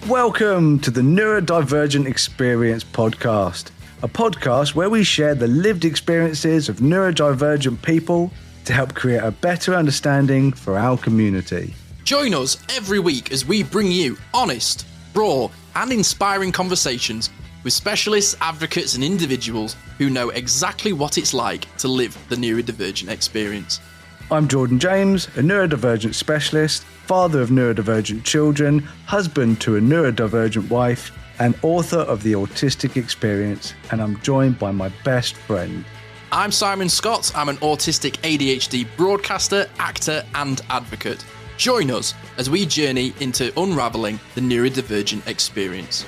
Welcome to the Neurodivergent Experience podcast, a podcast where we share the lived experiences of neurodivergent people to help create a better understanding for our community. Join us every week as we bring you honest, raw, and inspiring conversations with specialists, advocates, and individuals who know exactly what it's like to live the neurodivergent experience. I'm Jordan James, a neurodivergent specialist, father of neurodivergent children, husband to a neurodivergent wife, and author of The Autistic Experience, and I'm joined by my best friend. I'm Simon Scott. I'm an autistic ADHD broadcaster, actor, and advocate. Join us as we journey into unraveling the neurodivergent experience.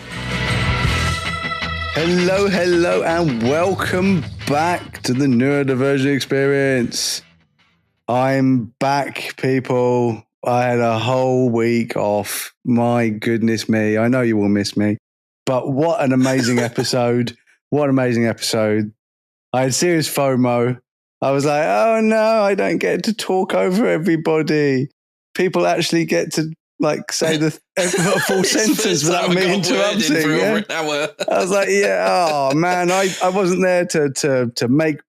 Hello, and welcome back to the Neurodivergent Experience. I'm back, people. I had a whole week off. My goodness me. I know you will miss me. But what an amazing episode. What an amazing episode. I had serious FOMO. I was like, oh no, I don't get to talk over everybody. People actually get to say the full sentence without me interrupting. Yeah? I was like, yeah, oh man, I wasn't there to make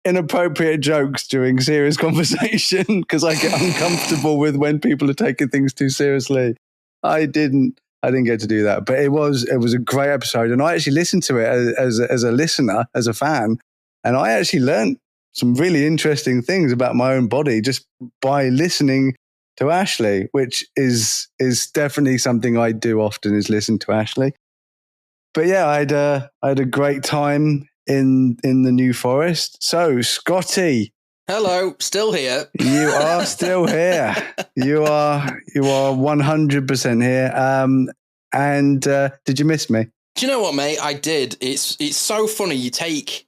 inappropriate jokes during serious conversation because I get uncomfortable with when people are taking things too seriously. I didn't get to do that, but it was a great episode, and I actually listened to it as a listener, as a fan, and I actually learned some really interesting things about my own body just by listening to Ashley, which is definitely something I do often, is listen to Ashley. But yeah, I had a great time in the New Forest. So, Scotty. Hello, still here. You are still here. You are 100% here. And did you miss me? Do you know what, mate? I did. It's so funny. You take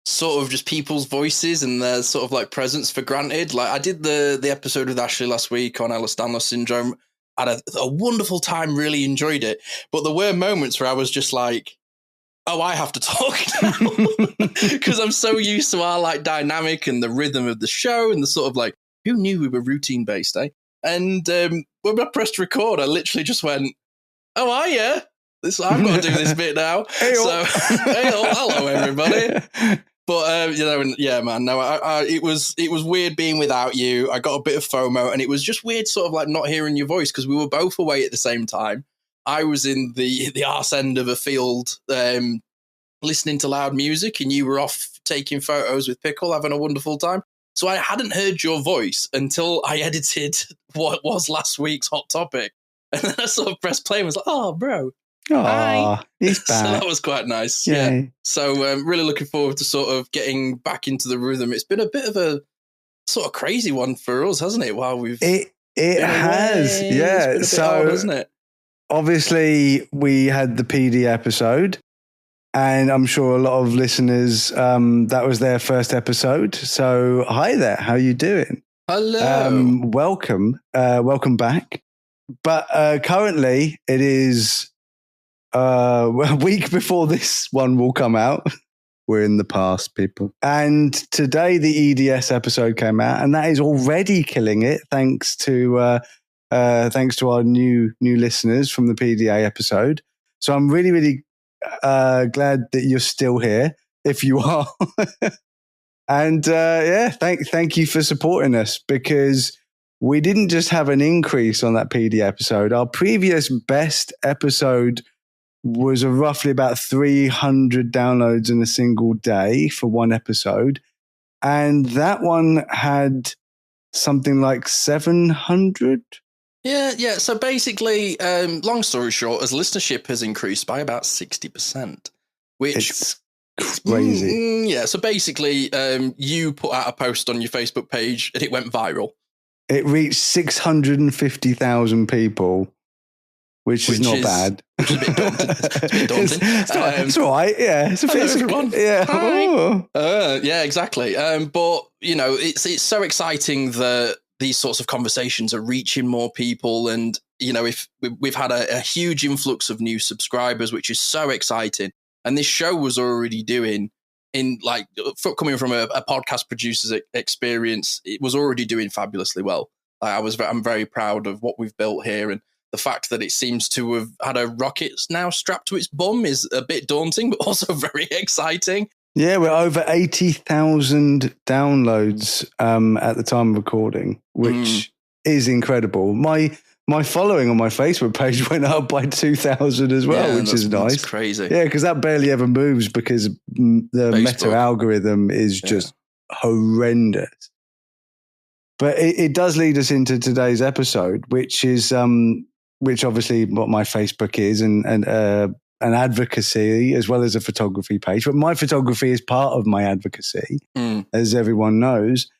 sort of just people's voices and their sort of like presence for granted. Like I did the episode with Ashley last week on Ehlers-Danlos syndrome. I had a wonderful time, really enjoyed it. But there were moments where I was just like, oh, I have to talk now because I'm so used to our like dynamic and the rhythm of the show and the sort of like, who knew we were routine based, eh? And when I pressed record, I literally just went, oh, are you? I've got to do this bit now. So, hello everybody. But yeah, man. No, it was weird being without you. I got a bit of FOMO, and it was just weird, sort of like not hearing your voice because we were both away at the same time. I was in the arse end of a field, listening to loud music, and you were off taking photos with Pickle, having a wonderful time. So I hadn't heard your voice until I edited what was last week's Hot Topic, and then I sort of pressed play and was like, "Oh, bro." Oh, he's back. So that was quite nice. Yeah. So really looking forward to sort of getting back into the rhythm. It's been a bit of a sort of crazy one for us, hasn't it? While we've it has, yeah. It's been a bit odd, hasn't it? Obviously, we had the PD episode, and I'm sure a lot of listeners that was their first episode. So hi there, how you doing? Hello, welcome back. But currently, it is a week before this one will come out. We're in the past, people. And today the EDS episode came out, and that is already killing it. Thanks to our new listeners from the PDA episode. So I'm really, really glad that you're still here, if you are. And thank you for supporting us, because we didn't just have an increase on that PD episode. Our previous best episode was roughly about 300 downloads in a single day for one episode. And that one had something like 700. Yeah. So basically, long story short, as listenership has increased by about 60%, which it's crazy. Yeah. So basically, you put out a post on your Facebook page and it went viral. It reached 650,000 people, which is not bad. Which is a bit daunting. It's all right. Yeah. It's a hello, everyone. Yeah. Oh. Yeah, exactly. But, it's so exciting that these sorts of conversations are reaching more people. And, if we've had a huge influx of new subscribers, which is so exciting. And this show was already doing, coming from a podcast producer's experience, it was already doing fabulously well. I'm very proud of what we've built here. And the fact that it seems to have had a rocket now strapped to its bum is a bit daunting, but also very exciting. Yeah, we're over 80,000 downloads at the time of recording, which is incredible. My following on my Facebook page went up by 2,000 as well, which is nice. That's crazy. Yeah, because that barely ever moves because the meta algorithm is just horrendous. But it does lead us into today's episode, which is which obviously what my Facebook is and an advocacy as well as a photography page. But my photography is part of my advocacy, as everyone knows.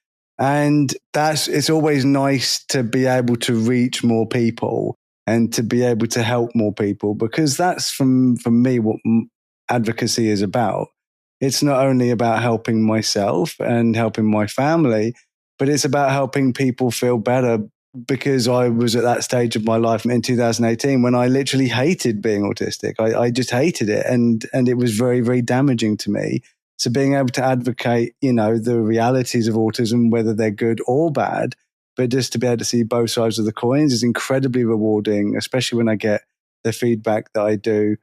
And it's always nice to be able to reach more people and to be able to help more people, because that's for me what advocacy is about. It's not only about helping myself and helping my family, but it's about helping people feel better, because I was at that stage of my life in 2018 when I literally hated being autistic. I just hated it. And it was very, very damaging to me. So being able to advocate, the realities of autism, whether they're good or bad, but just to be able to see both sides of the coins is incredibly rewarding, especially when I get the feedback that I do,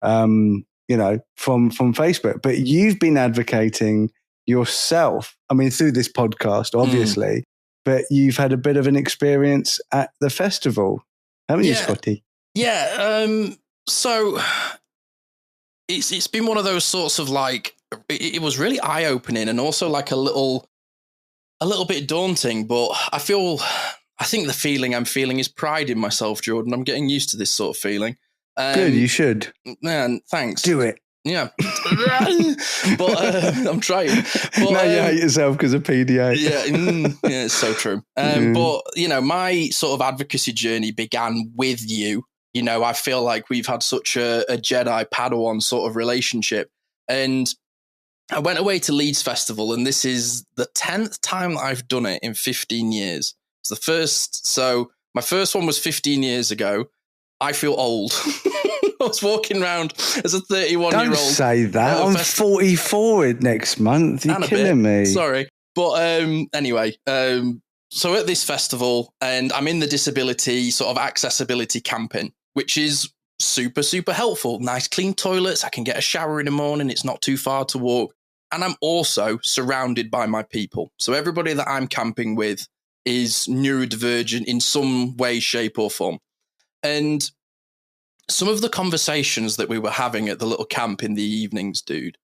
from Facebook. But you've been advocating yourself, through this podcast, obviously, but you've had a bit of an experience at the festival, haven't you, Scotty? Yeah. So it's been one of those sorts of it was really eye-opening and also like a little bit daunting, but I think the feeling I'm feeling is pride in myself, Jordan. I'm getting used to this sort of feeling. Good, you should. Man, thanks. Do it. Yeah. But I'm trying. But, now you hate yourself because of PDA. Yeah, it's so true. But, my sort of advocacy journey began with you. I feel like we've had such a Jedi Padawan sort of relationship. And I went away to Leeds Festival, and this is the 10th time that I've done it in 15 years. It's the first. So my first one was 15 years ago. I feel old. I was walking around as a 31-year-old. Don't say that. I'm 44 next month. You're killing me. Sorry. But anyway, so at this festival, and I'm in the disability sort of accessibility camping, which is super, super helpful. Nice clean toilets. I can get a shower in the morning. It's not too far to walk. And I'm also surrounded by my people. So everybody that I'm camping with is neurodivergent in some way, shape or form. And some of the conversations that we were having at the little camp in the evenings, dude,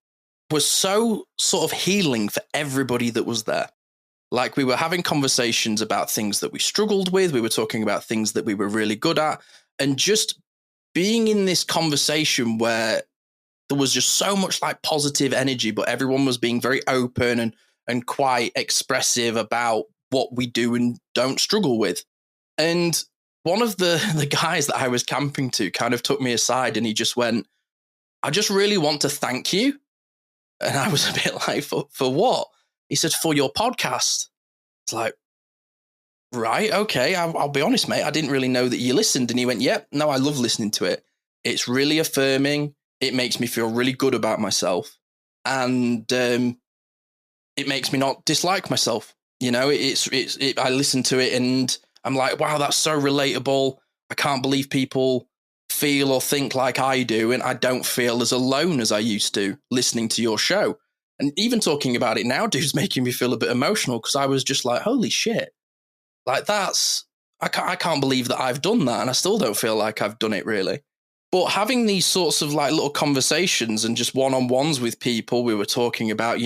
was so sort of healing for everybody that was there. Like, we were having conversations about things that we struggled with. We were talking about things that we were really good at. And just being in this conversation where there was just so much like positive energy, but everyone was being very open and quite expressive about what we do and don't struggle with. And one of the guys that I was camping to kind of took me aside and he just went, I just really want to thank you. And I was a bit like, for what? He said, for your podcast. It's like, right, okay, I'll be honest, mate. I didn't really know that you listened. And he went, yep, no, I love listening to it. It's really affirming. It makes me feel really good about myself. And it makes me not dislike myself. I listen to it and I'm like, wow, that's so relatable. I can't believe people feel or think like I do. And I don't feel as alone as I used to listening to your show. And even talking about it now, dude's making me feel a bit emotional because I was just like, holy shit. Like I can't believe that I've done that. And I still don't feel like I've done it really. But having these sorts of like little conversations and just one-on-ones with people, we were talking about,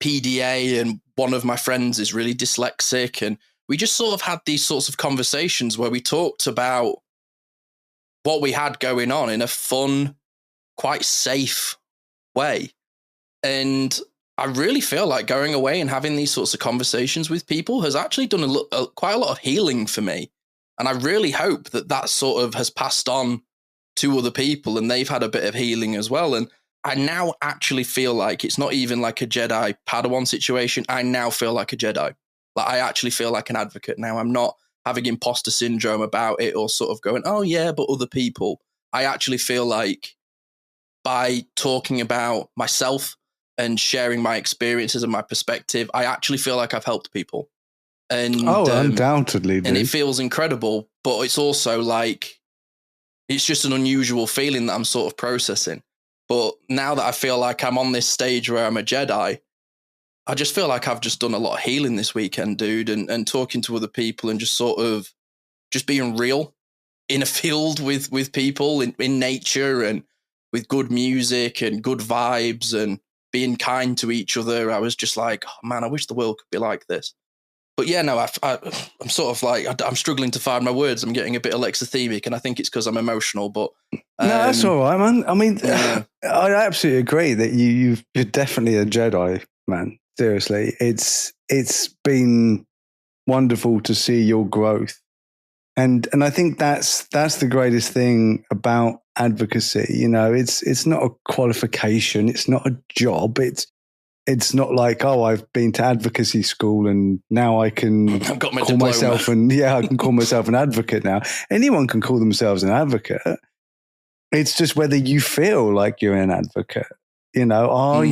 PDA, and one of my friends is really dyslexic. And we just sort of had these sorts of conversations where we talked about what we had going on in a fun, quite safe way. And I really feel like going away and having these sorts of conversations with people has actually done quite a lot of healing for me. And I really hope that sort of has passed on to other people and they've had a bit of healing as well. And I now actually feel like it's not even like a Jedi Padawan situation. I now feel like a Jedi. Like, I actually feel like an advocate now. I'm not having imposter syndrome about it or sort of going, oh yeah, but other people. I actually feel like by talking about myself and sharing my experiences and my perspective, I actually feel like I've helped people. And undoubtedly, dude. and it feels incredible, but it's also like, it's just an unusual feeling that I'm sort of processing. But now that I feel like I'm on this stage where I'm a Jedi, I just feel like I've just done a lot of healing this weekend, dude, and talking to other people and just sort of just being real in a field with people in nature and with good music and good vibes and being kind to each other. I was just like, oh man, I wish the world could be like this. But yeah, no, I'm sort of like, I'm struggling to find my words. I'm getting a bit alexithemic, and I think it's because I'm emotional. But no, that's all right, man. I mean, yeah. I absolutely agree that you're definitely a Jedi, man. Seriously, it's been wonderful to see your growth, and I think that's the greatest thing about advocacy. You know, it's not a qualification, it's not a job, it's not like, oh, I've been to advocacy school and now I can I've got my call diploma. myself I can call myself an advocate now. Anyone can call themselves an advocate. It's just whether you feel like you're an advocate. You know,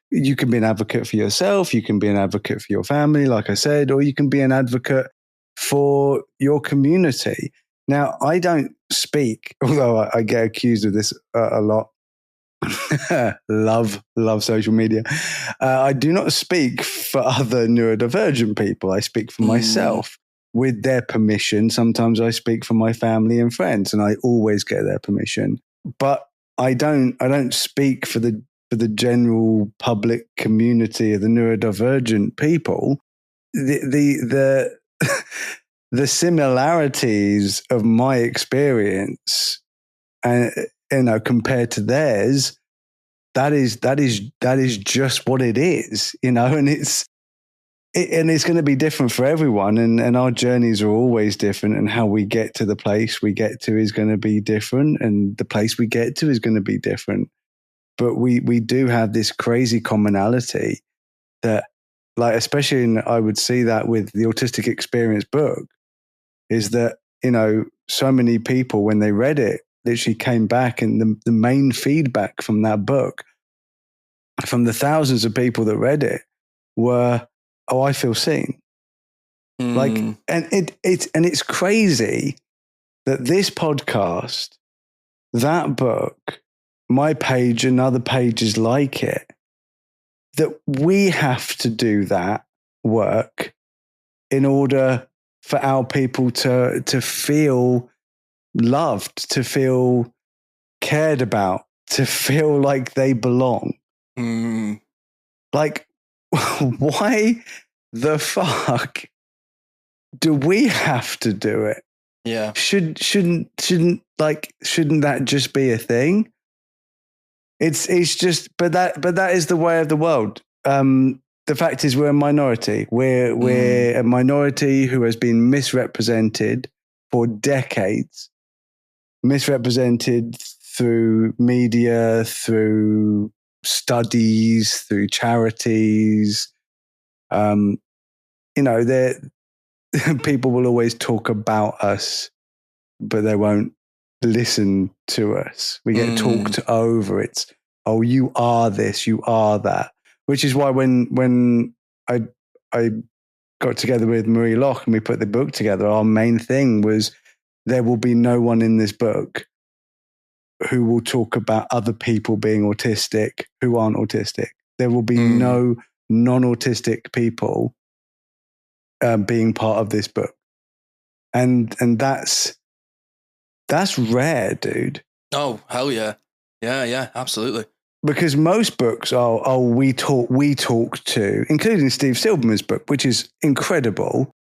you can be an advocate for yourself, you can be an advocate for your family, like I said, or you can be an advocate for your community. Now, I don't speak, although I get accused of this a lot. love social media. I do not speak for other neurodivergent people. I speak for myself with their permission. Sometimes I speak for my family and friends, and I always get their permission. But I don't speak for the general public community of the neurodivergent people. The the similarities of my experience, and compared to theirs, that is just what it is, and it's going to be different for everyone, and our journeys are always different, and how we get to the place we get to is going to be different, and the place we get to is going to be different. But we do have this crazy commonality that, like, especially I would see that with the Autistic Experience book, is that, so many people, when they read it, literally came back, and the main feedback from that book, from the thousands of people that read it, were, oh, I feel seen. Like, and it's crazy that this podcast, that book, my page and other pages like it, that we have to do that work in order for our people to feel loved, to feel cared about, to feel like they belong. Like, why the fuck do we have to do it? Yeah. Shouldn't that just be a thing? It's just, but that is the way of the world. The fact is, we're a minority. We're a minority who has been misrepresented for decades, misrepresented through media, through studies, through charities. People will always talk about us, but they won't listen to us. We get talked over. It's, oh, you are this, you are that. Which is why when I got together with Marie Locke and we put the book together, our main thing was, there will be no one in this book who will talk about other people being autistic who aren't autistic. There will be no non-autistic people being part of this book. And that's rare, dude. Oh, hell yeah. Yeah, absolutely. Because most books are we talk to, including Steve Silberman's book, which is incredible,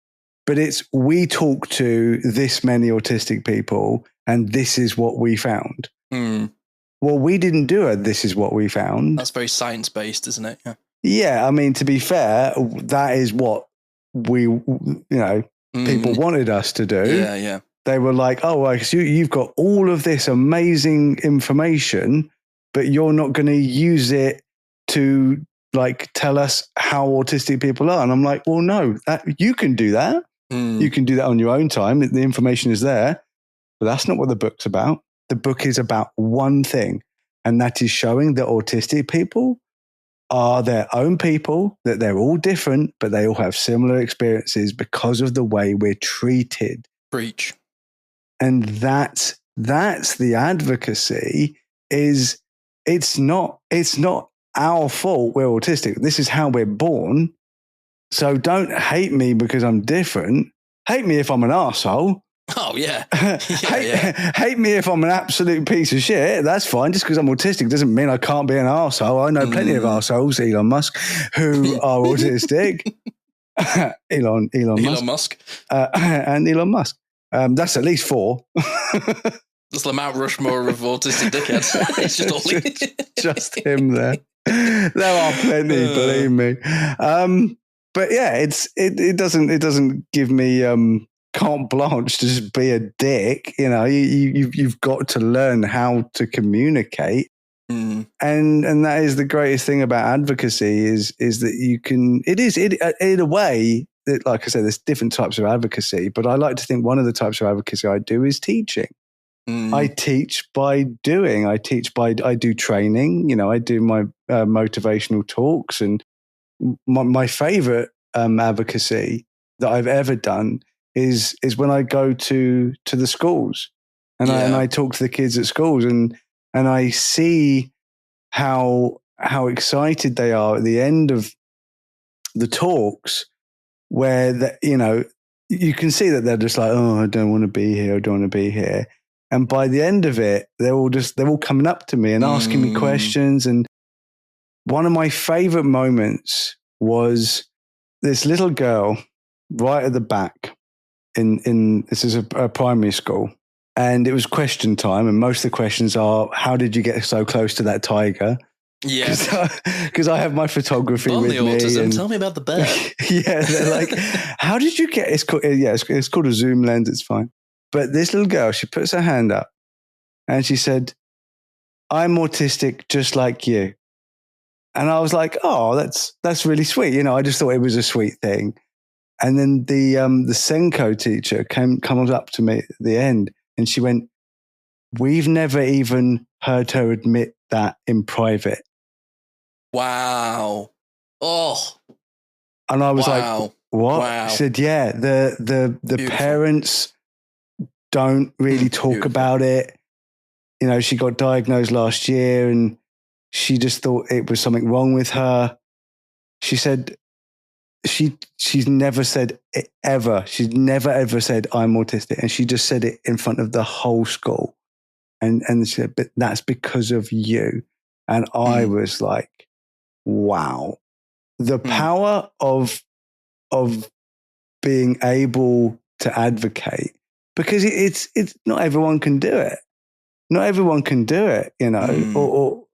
but it's, we talk to this many autistic people and this is what we found. Well, we didn't do it. This is what we found. That's very science-based, isn't it? Yeah. Yeah, I mean, to be fair, that is what people wanted us to do. Yeah. They were like, oh, well, you've got all of this amazing information, but you're not going to use it to, like, tell us how autistic people are. And I'm like, well, no, you can do that. You can do that on your own time. The information is there, but that's not what the book's about. The book is about one thing, and that is showing that autistic people are their own people, that they're all different, but they all have similar experiences because of the way we're treated. Preach. And that's the advocacy. Is it's not our fault we're autistic. This is how we're born. So don't hate me because I'm different. Hate me if I'm an arsehole. Oh, yeah. Hate me if I'm an absolute piece of shit. That's fine. Just because I'm autistic doesn't mean I can't be an arsehole. I know plenty of arseholes, Elon Musk, who are autistic. Elon Musk. And Elon Musk. That's at least 4. That's the Mount Rushmore of autistic dickheads. It's just him there. There are plenty, believe me. But yeah, it doesn't give me carte blanche to just be a dick. You know, you've got to learn how to communicate. And that is the greatest thing about advocacy is that you can, in a way, like I said, there's different types of advocacy, but I like to think one of the types of advocacy I do is teaching. I teach by doing. I do training. You know, I do my motivational talks, and my favorite advocacy that I've ever done is when I go to the schools and I talk to the kids at schools and I see how excited they are at the end of the talks, where you can see that they're just like, oh, I don't want to be here. I don't want to be here. And by the end of it, they're all coming up to me and asking me questions. And one of my favorite moments was this little girl right at the back in this is a primary school. And it was question time. And most of the questions are, how did you get so close to that tiger? Yeah. Because I have my photography with me. Autism. And, tell me about the bear. Yeah. They're like, how did you get, it's called a zoom lens. It's fine. But this little girl, she puts her hand up and she said, I'm autistic just like you. And I was like, oh, that's really sweet. You know, I just thought it was a sweet thing. And then the Senko teacher comes up to me at the end and she went, we've never even heard her admit that in private. Wow. Oh. And I was like, what? Wow. She said, yeah, the parents don't really talk about it. You know, she got diagnosed last year and she just thought it was something wrong with her. She said she's never said it ever. She's never ever said I'm autistic. And she just said it in front of the whole school. And she said, but that's because of you. And I was like, wow. The power of being able to advocate. Because it's not everyone can do it. Not everyone can do it, you know.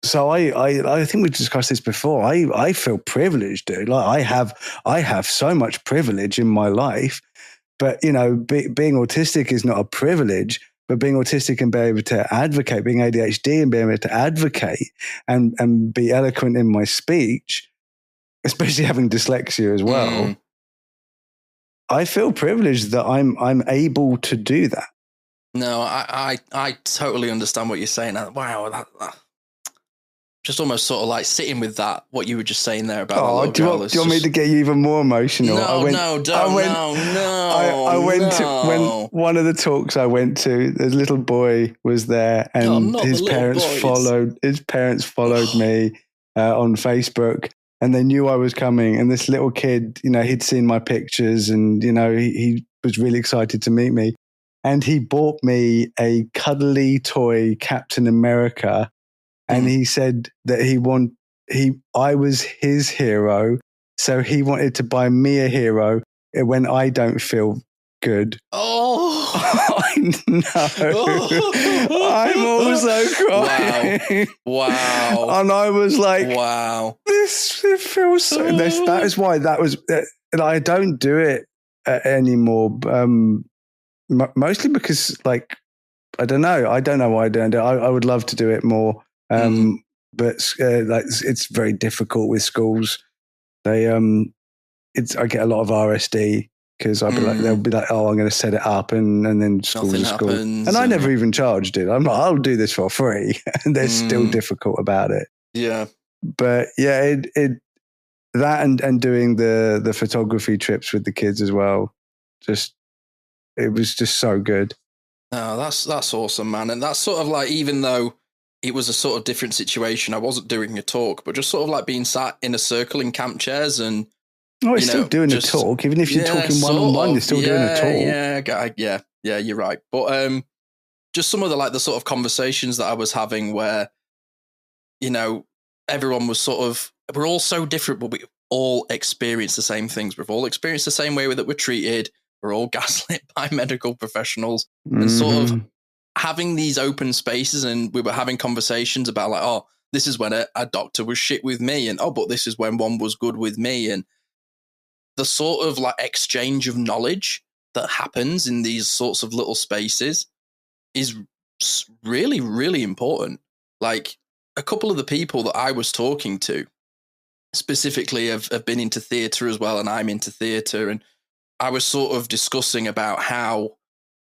So I think we've discussed this before. I feel privileged, dude. Like I have so much privilege in my life, but you know, being autistic is not a privilege. But being autistic and being able to advocate, being ADHD and being able to advocate and be eloquent in my speech, especially having dyslexia as well. I feel privileged that I'm able to do that. No, I totally understand what you're saying. Wow, that just almost sort of like sitting with that, what you were just saying there about that little girl. Do you want me to get you even more emotional? No. I went to when one of the talks I went to, the little boy was there and his parents followed me on Facebook. And they knew I was coming. And this little kid, you know, he'd seen my pictures and, you know, he was really excited to meet me. And he bought me a cuddly toy Captain America. And he said that I was his hero. So he wanted to buy me a hero when I don't feel good. Oh, I know. I'm also crying. Wow. And I was like, wow. It feels so. That is why and I don't do it anymore. Mostly because, like, I don't know why I don't do it. I would love to do it more. But it's very difficult with schools. I get a lot of RSD because they'll be like, oh, I'm going to set it up, and then schools are school. And I never even charged it. I'm like, I'll do this for free, and they're still difficult about it. Yeah. But yeah, it that and doing the photography trips with the kids as well. It was just so good. Oh, that's awesome, man. And that's sort of like, even though it was a sort of different situation, I wasn't doing a talk, but just sort of like being sat in a circle in camp chairs and it's still doing a talk, even if you're talking one-on-one, you're still doing a talk. Yeah, you're right. But just some of the sort of conversations that I was having where, everyone was we're all so different, but we all experience the same things. We've all experienced the same way that we're treated. We're all gaslit by medical professionals, and sort of having these open spaces. And we were having conversations about like, oh, this is when a doctor was shit with me, and but this is when one was good with me. And the sort of like exchange of knowledge that happens in these sorts of little spaces is really, really important. Like, a couple of the people that I was talking to specifically have been into theatre as well, and I'm into theatre, and I was sort of discussing about how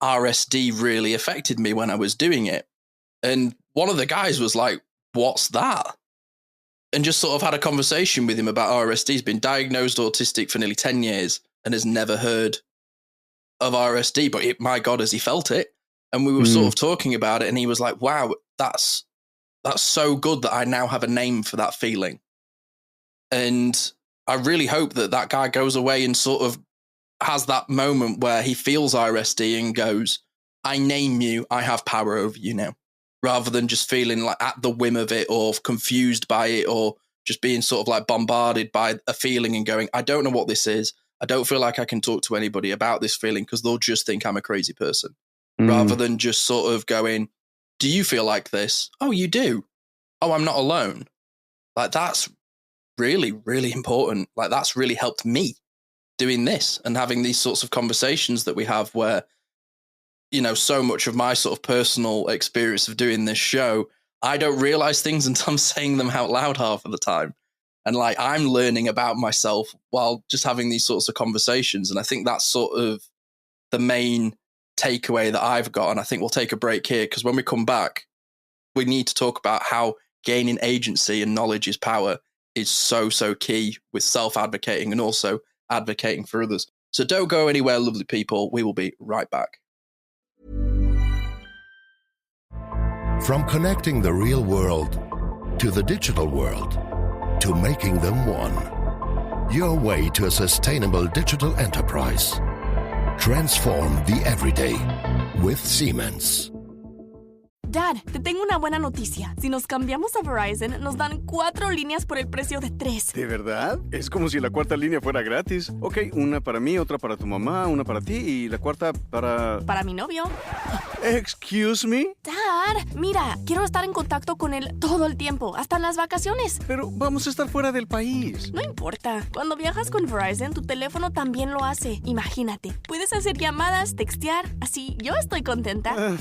RSD really affected me when I was doing it. And one of the guys was like, what's that? And just sort of had a conversation with him about RSD. He's been diagnosed autistic for nearly 10 years and has never heard of RSD, but my God, has he felt it? And we were sort of talking about it, and he was like, wow, that's so good that I now have a name for that feeling. And I really hope that guy goes away and sort of has that moment where he feels RSD and goes, I name you, I have power over you now, rather than just feeling like at the whim of it or confused by it, or just being sort of like bombarded by a feeling and going, I don't know what this is. I don't feel like I can talk to anybody about this feeling because they'll just think I'm a crazy person, rather than just sort of going, do you feel like this? Oh, you do. Oh, I'm not alone. Like, that's really, really important. Like, that's really helped me doing this and having these sorts of conversations that we have where, so much of my sort of personal experience of doing this show, I don't realize things until I'm saying them out loud half of the time. And like, I'm learning about myself while just having these sorts of conversations. And I think that's sort of the main takeaway that I've got. And I think we'll take a break here, because when we come back, we need to talk about how gaining agency and knowledge is power is so, so key with self-advocating and also advocating for others. So don't go anywhere, lovely people. We will be right back. From connecting the real world to the digital world to making them one. Your way to a sustainable digital enterprise. Transform the everyday with Siemens. Dad, te tengo una buena noticia. Si nos cambiamos a Verizon, nos dan 4 líneas por el precio de 3. ¿De verdad? Es como si la cuarta línea fuera gratis. Ok, una para mí, otra para tu mamá, una para ti y la cuarta para... Para mi novio. ¿Excuse me? Dad, mira, quiero estar en contacto con él todo el tiempo, hasta en las vacaciones. Pero vamos a estar fuera del país. No importa. Cuando viajas con Verizon, tu teléfono también lo hace. Imagínate, puedes hacer llamadas, textear, así yo estoy contenta.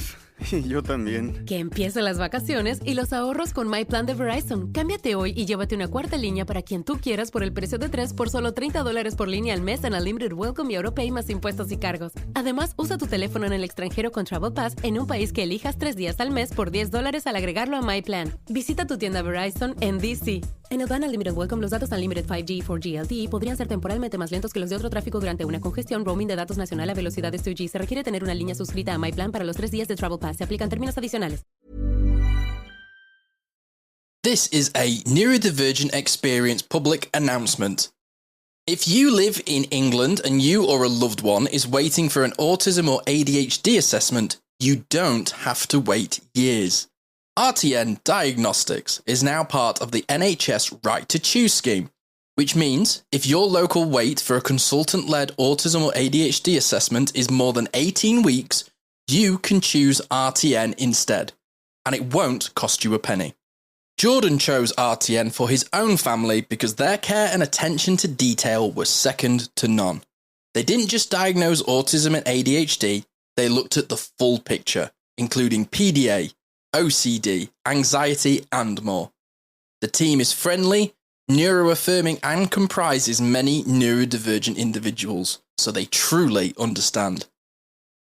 Yo también. Que empiecen las vacaciones y los ahorros con My Plan de Verizon. Cámbiate hoy y llévate una cuarta línea para quien tú quieras por el precio de 3 por solo $30 por línea al mes en Unlimited Welcome y AutoPay más impuestos y cargos. Además, usa tu teléfono en el extranjero con Travel Pass en un país que elijas 3 días al mes por $10 al agregarlo a My Plan. Visita tu tienda Verizon en DC. En el plan Unlimited Welcome, los datos Unlimited 5G y 4G LTE podrían ser temporalmente más lentos que los de otro tráfico durante una congestión. Roaming de datos nacional a velocidades 2G. Se requiere tener una línea suscrita a My Plan para los 3 días de Travel Pass. Se aplican términos adicionales. This is a Neurodivergent Experience public announcement. If you live in England and you or a loved one is waiting for an autism or ADHD assessment, you don't have to wait years. RTN Diagnostics is now part of the NHS Right to Choose scheme, which means if your local wait for a consultant-led autism or ADHD assessment is more than 18 weeks, you can choose RTN instead, and it won't cost you a penny. Jordan chose RTN for his own family because their care and attention to detail was second to none. They didn't just diagnose autism and ADHD, they looked at the full picture, including PDA, OCD, anxiety, and more. The team is friendly, neuroaffirming, and comprises many neurodivergent individuals, so they truly understand.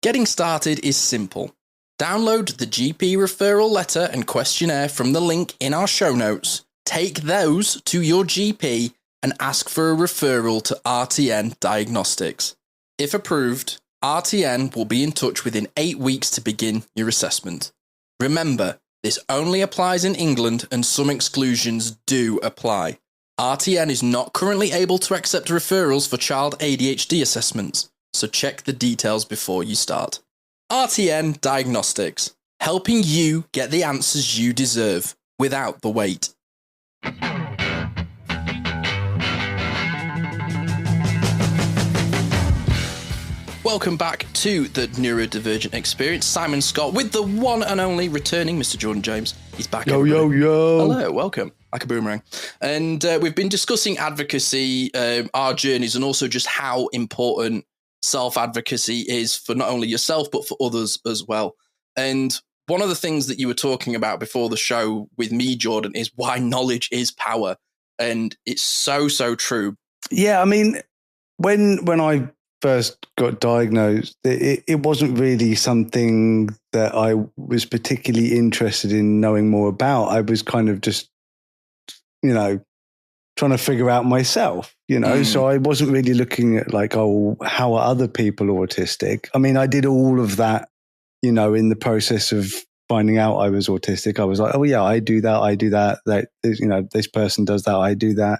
Getting started is simple. Download the GP referral letter and questionnaire from the link in our show notes, take those to your GP and ask for a referral to RTN Diagnostics. If approved, RTN will be in touch within 8 weeks to begin your assessment. Remember, this only applies in England and some exclusions do apply. RTN is not currently able to accept referrals for child ADHD assessments, so check the details before you start. RTN Diagnostics, helping you get the answers you deserve without the wait. Welcome back to the Neurodivergent Experience. Simon Scott with the one and only returning Mr. Jordan James. He's back. Yo. Hello, welcome. Like a boomerang. And we've been discussing advocacy, our journeys, and also just how important self-advocacy is for not only yourself, but for others as well. And one of the things that you were talking about before the show with me, Jordan, is why knowledge is power. And it's so true. Yeah, I mean, when I first got diagnosed, it wasn't really something that I was particularly interested in knowing more about. I was kind of just, trying to figure out myself, so I wasn't really looking at like, how are other people autistic? I mean, I did all of that, in the process of finding out I was autistic. I was like, oh yeah, I do that, this person does that, I do that.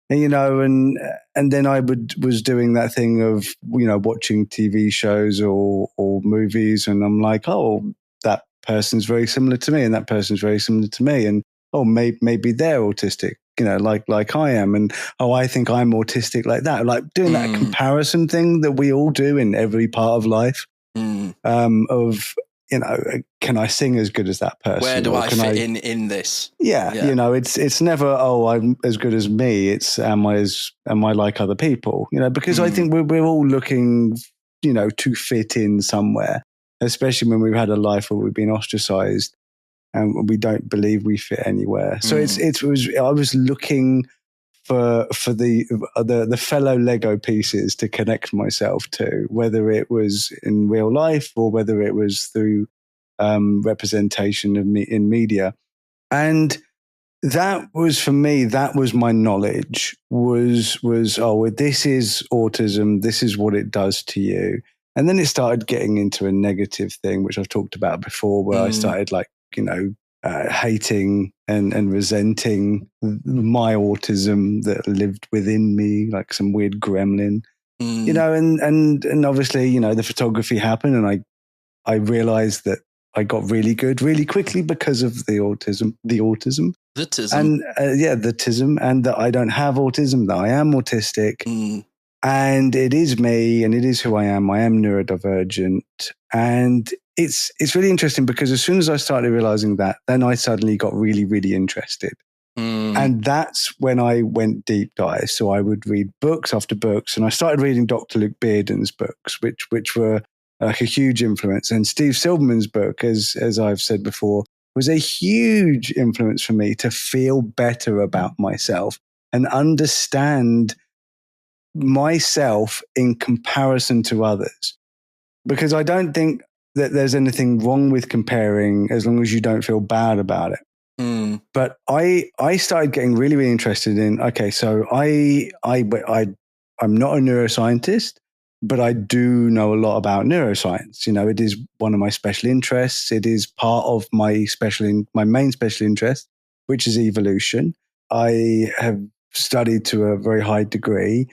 And then I was doing that thing of, watching TV shows or movies. And I'm like, oh, that person's very similar to me and that person's very similar to me. And, oh, maybe they're autistic, like I am. And, oh, I think I'm autistic like that. Like doing that comparison thing that we all do in every part of life of, can I sing as good as that person? Where do I fit in this? Yeah, it's never, oh, I'm as good as me. It's am I like other people? Because I think we're all looking, to fit in somewhere, especially when we've had a life where we've been ostracized and we don't believe we fit anywhere. So I was looking for the fellow Lego pieces to connect myself to, whether it was in real life or whether it was through representation of me in media. And that was, for me, that was my knowledge was, oh, this is autism. This is what it does to you. And then it started getting into a negative thing, which I've talked about before, where I started hating and resenting my autism that lived within me, like some weird gremlin, and obviously, the photography happened and I realized that I got really good really quickly because of the autism. And the tism, and that I don't have autism, that I am autistic. And it is me and it is who I am. I am neurodivergent. And it's really interesting because as soon as I started realizing that, then I suddenly got really, really interested. And that's when I went deep dive. So I would read books after books, and I started reading Dr. Luke Bearden's books, which were like a huge influence. And Steve Silverman's book, as I've said before, was a huge influence for me to feel better about myself and understand myself in comparison to others. Because I don't think that there's anything wrong with comparing as long as you don't feel bad about it. But I started getting really, really interested in, okay, so I'm not a neuroscientist, but I do know a lot about neuroscience. It is one of my special interests. It is part of my main special interest, which is evolution. I have studied to a very high degree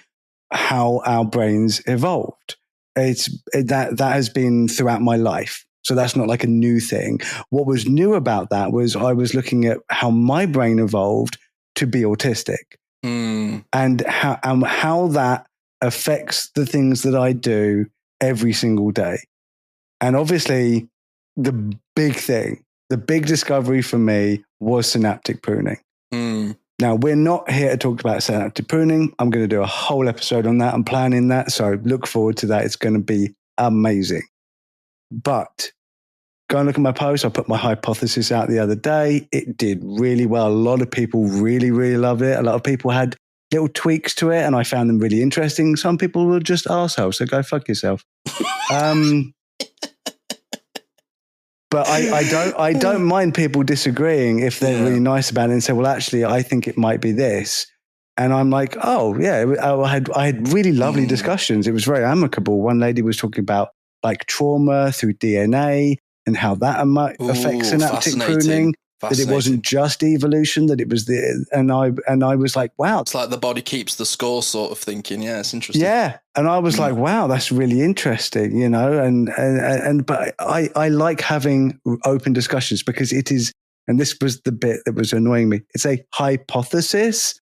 how our brains evolved. That has been throughout my life. So that's not like a new thing. What was new about that was I was looking at how my brain evolved to be autistic and how that affects the things that I do every single day. And obviously the big discovery for me was synaptic pruning. Now, we're not here to talk about synaptic pruning. I'm going to do a whole episode on that. I'm planning that. So look forward to that. It's going to be amazing. But go and look at my post. I put my hypothesis out the other day. It did really well. A lot of people really, really loved it. A lot of people had little tweaks to it and I found them really interesting. Some people were just arseholes. So go fuck yourself. But I don't mind people disagreeing if they're really nice about it and say, well, actually, I think it might be this. And I'm like, oh yeah, I had really lovely discussions. It was very amicable. One lady was talking about like trauma through DNA and how that affects synaptic pruning. That it wasn't just evolution, that it was and I was like, wow. It's like the body keeps the score sort of thinking. Yeah, it's interesting. Yeah. And I was like, wow, that's really interesting, you know, but I like having open discussions because it is, and this was the bit that was annoying me. It's a hypothesis,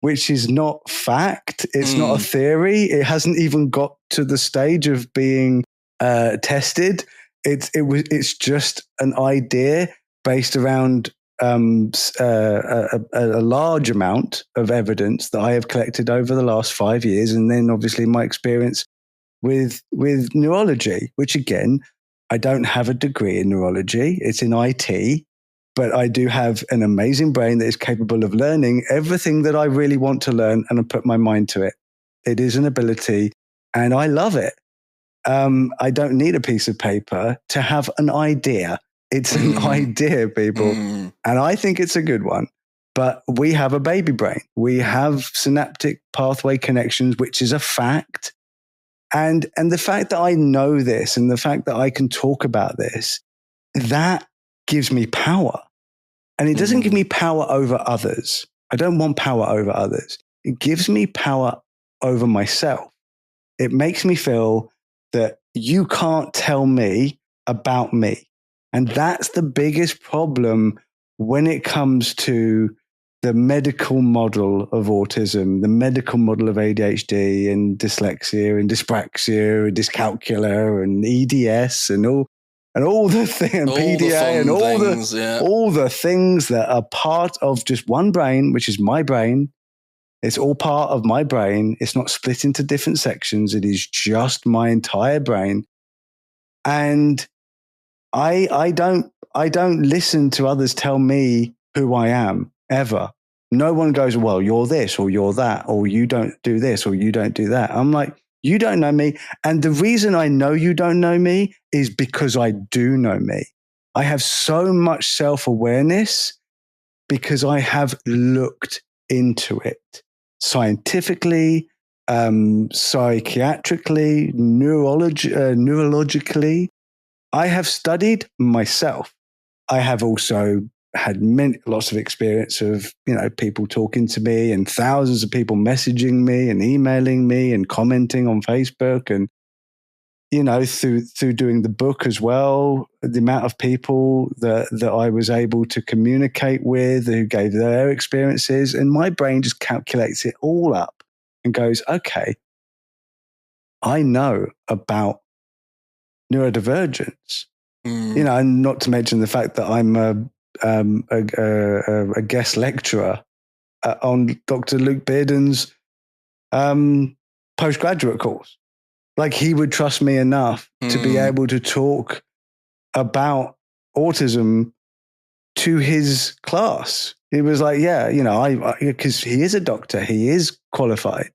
which is not fact. It's not a theory. It hasn't even got to the stage of being tested. It's just an idea based around a large amount of evidence that I have collected over the last 5 years. And then obviously my experience with neurology, which again, I don't have a degree in neurology. It's in IT, but I do have an amazing brain that is capable of learning everything that I really want to learn, and I put my mind to it. It is an ability and I love it. I don't need a piece of paper to have an idea. It's an idea, people. And I think it's a good one. But we have a baby brain. We have synaptic pathway connections, which is a fact. And the fact that I know this and the fact that I can talk about this, that gives me power. And it doesn't give me power over others. I don't want power over others. It gives me power over myself. It makes me feel that you can't tell me about me. And that's the biggest problem when it comes to the medical model of autism, the medical model of ADHD and dyslexia and dyspraxia and dyscalculia and EDS and all the things, and PDA and all the things that are part of just one brain, which is my brain. It's all part of my brain. It's not split into different sections. It is just my entire brain. And I don't listen to others tell me who I am ever. No one goes, well, you're this or you're that, or you don't do this or you don't do that. I'm like, you don't know me. And the reason I know you don't know me is because I do know me. I have so much self-awareness because I have looked into it scientifically, psychiatrically, neurologically. I have studied myself. I have also had lots of experience of, you know, people talking to me and thousands of people messaging me and emailing me and commenting on Facebook, and, you know, through doing the book as well, the amount of people that I was able to communicate with who gave their experiences, and my brain just calculates it all up and goes, okay, I know about neurodivergence, you know, and not to mention the fact that I'm a guest lecturer on Dr. Luke Bearden's postgraduate course. Like, he would trust me enough to be able to talk about autism to his class. He was like, yeah, you know, because he is a doctor, he is qualified,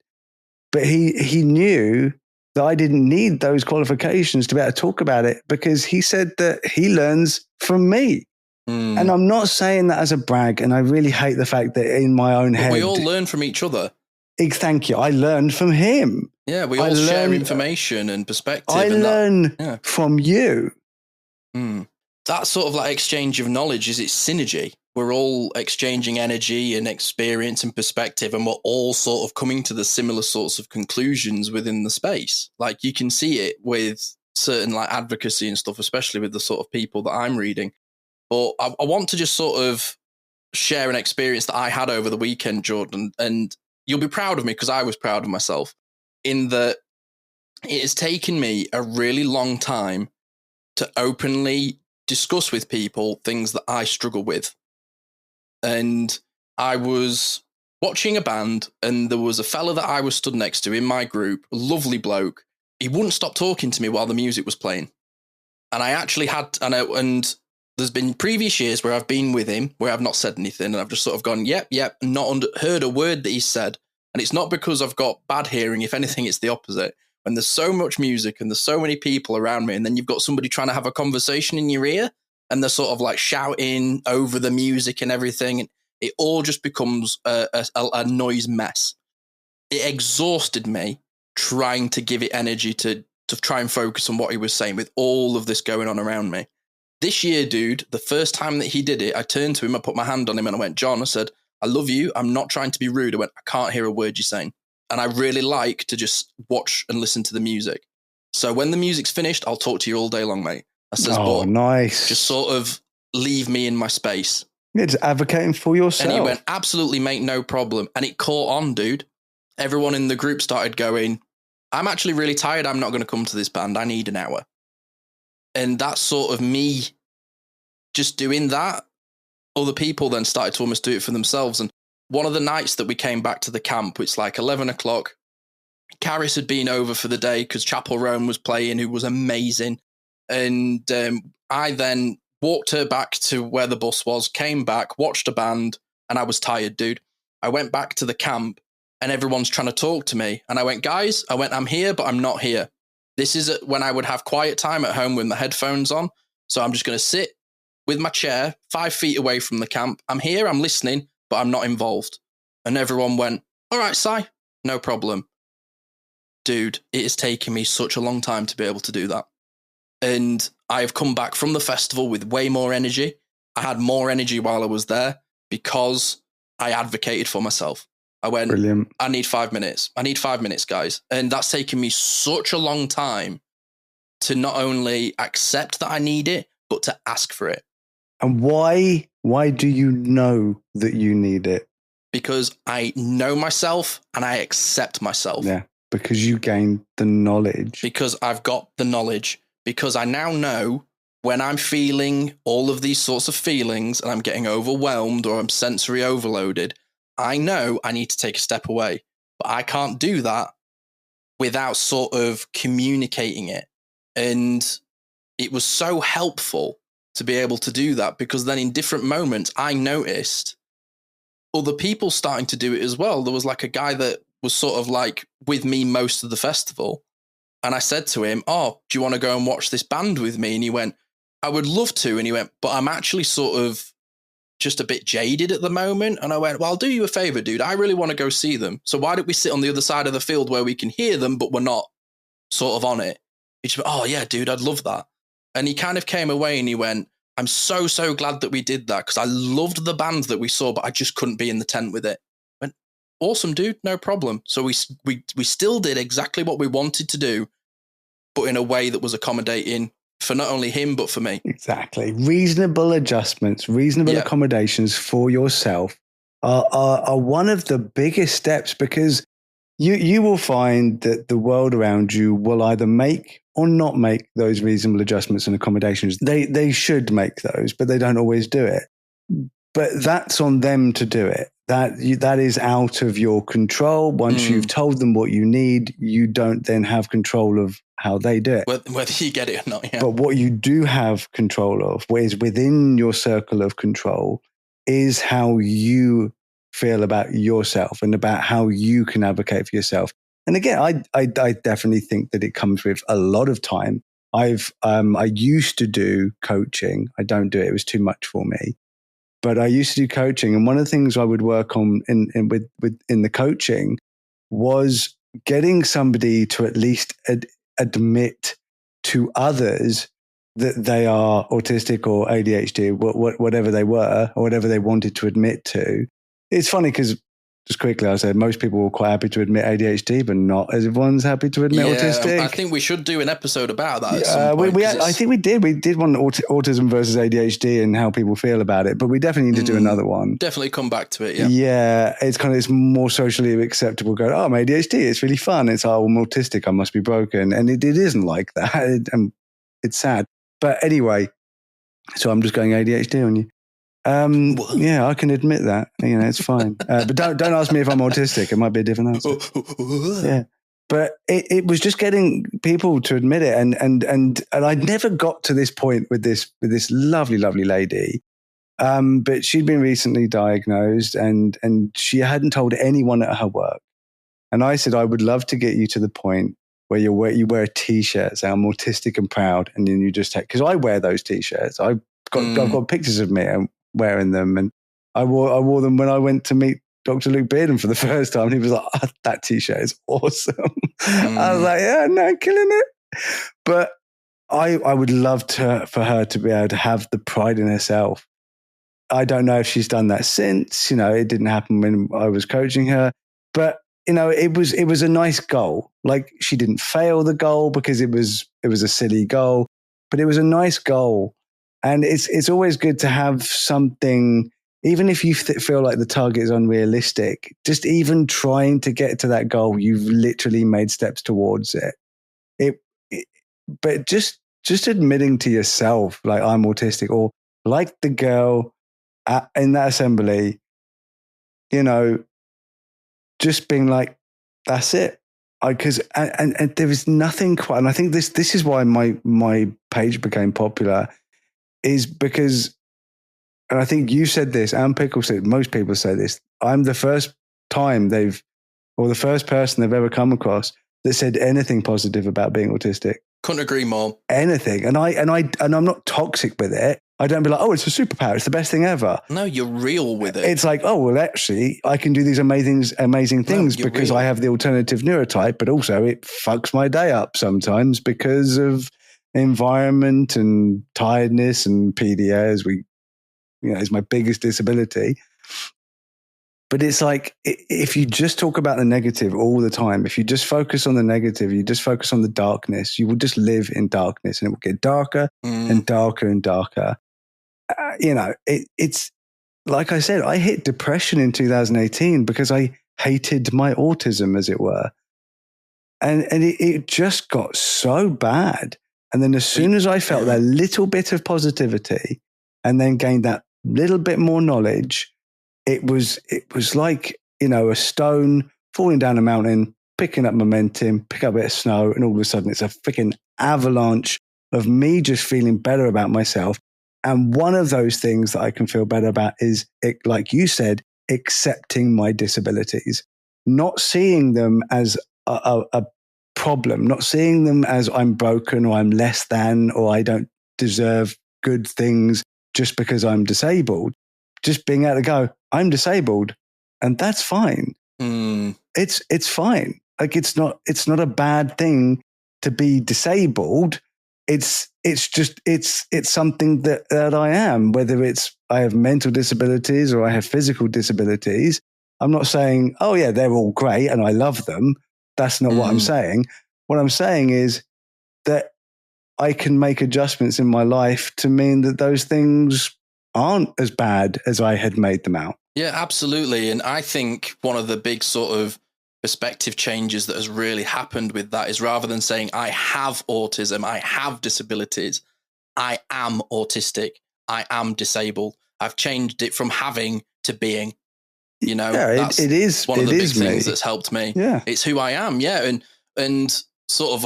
but he knew that I didn't need those qualifications to be able to talk about it, because he said that he learns from me. And I'm not saying that as a brag, and I really hate the fact that in my own head, we all learn from each other. Thank you. I learned from him. Yeah, we all share information and perspective. I learn from you. That sort of like exchange of knowledge is its synergy. We're all exchanging energy and experience and perspective, and we're all sort of coming to the similar sorts of conclusions within the space. Like, you can see it with certain like advocacy and stuff, especially with the sort of people that I'm reading. But I want to just sort of share an experience that I had over the weekend, Jordan, and you'll be proud of me because I was proud of myself, in that it has taken me a really long time to openly discuss with people things that I struggle with. And I was watching a band, and there was a fella that I was stood next to in my group, a lovely bloke. He wouldn't stop talking to me while the music was playing. And I actually had, and there's been previous years where I've been with him, where I've not said anything, and I've just sort of gone, yep, not heard a word that he said. And it's not because I've got bad hearing. If anything, it's the opposite. when there's so much music and there's so many people around me, and then you've got somebody trying to have a conversation in your ear and they're sort of like shouting over the music and everything. And it all just becomes a noise mess. It exhausted me trying to give it energy to try and focus on what he was saying with all of this going on around me. This year, dude, the first time that he did it, I turned to him, I put my hand on him and I went, John, I said, I love you. I'm not trying to be rude. I went, I can't hear a word you're saying. And I really like to just watch and listen to the music. So when the music's finished, I'll talk to you all day long, mate. I says, nice. Just sort of leave me in my space. Yeah, just advocating for yourself. And he went, absolutely, mate, no problem. And it caught on, dude. Everyone in the group started going, I'm actually really tired. I'm not going to come to this band. I need an hour. And that's sort of me just doing that. Other people then started to almost do it for themselves. And one of the nights that we came back to the camp, it's like 11 o'clock. Caris had been over for the day because Chapel Roan was playing, who was amazing. And I then walked her back to where the bus was, came back, watched a band, and I was tired, dude. I went back to the camp and everyone's trying to talk to me. And I went, guys, I'm here, but I'm not here. This is when I would have quiet time at home with my headphones on. So I'm just going to sit with my chair 5 feet away from the camp. I'm here, I'm listening, but I'm not involved. And everyone went, all right, Si, no problem. Dude, it has taken me such a long time to be able to do that. And I have come back from the festival with way more energy. I had more energy while I was there because I advocated for myself. I went, brilliant. I need 5 minutes. I need 5 minutes, guys. And that's taken me such a long time to not only accept that I need it, but to ask for it. And why do you know that you need it? Because I know myself and I accept myself. Yeah, because you gained the knowledge. Because I've got the knowledge. Because I now know when I'm feeling all of these sorts of feelings and I'm getting overwhelmed or I'm sensory overloaded, I know I need to take a step away. But I can't do that without sort of communicating it. And it was so helpful to be able to do that, because then in different moments, I noticed other people starting to do it as well. There was like a guy that was sort of like with me most of the festival. And I said to him, oh, do you want to go and watch this band with me? And he went, I would love to. And he went, but I'm actually sort of just a bit jaded at the moment. And I went, well, I'll do you a favor, dude. I really want to go see them. So why don't we sit on the other side of the field where we can hear them, but we're not sort of on it? He just went, oh yeah, dude, I'd love that. And he kind of came away and he went, I'm so glad that we did that, because I loved the band that we saw, but I just couldn't be in the tent with it. I went, awesome, dude, no problem. So we still did exactly what we wanted to do, but in a way that was accommodating for not only him, but for me. Exactly. Reasonable adjustments, reasonable accommodations for yourself are one of the biggest steps, because you will find that the world around you will either make or not make those reasonable adjustments and accommodations. They should make those, but they don't always do it. But that's on them to do it. That is out of your control. Once you've told them what you need, you don't then have control of how they do it. Whether you get it or not, yeah. But what you do have control of, what is within your circle of control, is how you feel about yourself and about how you can advocate for yourself. And again, I definitely think that it comes with a lot of time. I used to do coaching. I don't do it. It was too much for me. But I used to do coaching. And one of the things I would work on in the coaching was getting somebody to at least admit to others that they are autistic or ADHD, whatever they were, or whatever they wanted to admit to. It's funny because, just quickly, I said most people were quite happy to admit ADHD, but not everyone's happy to admit autistic. I think we should do an episode about that. At some point, I think we did. We did one autism versus ADHD and how people feel about it, but we definitely need to do another one. Definitely come back to it. Yeah. Yeah. It's more socially acceptable. Go, oh, I'm ADHD. It's really fun. It's, oh, I'm autistic. I must be broken. And it isn't like that. It's sad. But anyway, so I'm just going ADHD on you. Yeah, I can admit that. It's fine. But don't ask me if I'm autistic. It might be a different answer. Yeah, but it was just getting people to admit it, and I never got to this point with this lovely lady. But she'd been recently diagnosed, and she hadn't told anyone at her work. And I said, I would love to get you to the point where you wear a t-shirt saying I'm autistic and proud, and then you just take, because I wear those t-shirts. I've got pictures of me wearing them, and I wore them when I went to meet Dr. Luke Bearden for the first time, and he was like, oh, that t-shirt is awesome. I was like, yeah, no, killing it. But I would love for her to be able to have the pride in herself. I don't know if she's done that since. It didn't happen when I was coaching her, but it was a nice goal. Like, she didn't fail the goal because it was a silly goal, but it was a nice goal. And it's always good to have something, even if you feel like the target is unrealistic, just even trying to get to that goal, you've literally made steps towards it. But just admitting to yourself, like, I'm autistic, or like the girl in that assembly, just being like, that's it. Because and there is nothing quite, and I think this is why my page became popular, is because, and I think you said this, and Pickle said, most people say this, I'm the first person they've ever come across that said anything positive about being autistic. Couldn't agree more. Anything. And I'm not toxic with it. I don't be like, oh, it's a superpower, it's the best thing ever. No, you're real with it. It's like, oh, well, actually, I can do these amazing things because I have the alternative neurotype, but also it fucks my day up sometimes because of environment and tiredness, and PDA is my biggest disability. But it's like, if you just talk about the negative all the time, if you just focus on the negative, you just focus on the darkness, you will just live in darkness, and it will get darker and darker and darker. It's like I said, I hit depression in 2018 because I hated my autism, as it were. And it just got so bad. And then as soon as I felt that little bit of positivity and then gained that little bit more knowledge, it was like, a stone falling down a mountain, picking up momentum, pick up a bit of snow, and all of a sudden it's a freaking avalanche of me just feeling better about myself. And one of those things that I can feel better about is, like you said, accepting my disabilities, not seeing them as a problem, not seeing them as I'm broken or I'm less than or I don't deserve good things just because I'm disabled. Just being able to go, I'm disabled, and that's fine. It's fine. Like, it's not a bad thing to be disabled. It's something that I am, whether it's I have mental disabilities or I have physical disabilities. I'm not saying, oh yeah, they're all great and I love them. That's not what I'm saying. What I'm saying is that I can make adjustments in my life to mean that those things aren't as bad as I had made them out. Yeah, absolutely. And I think one of the big sort of perspective changes that has really happened with that is, rather than saying I have autism, I have disabilities, I am autistic, I am disabled. I've changed it from having to being. That's it is one of the big things me. that's helped me. Yeah, it's who I am. Yeah, and sort of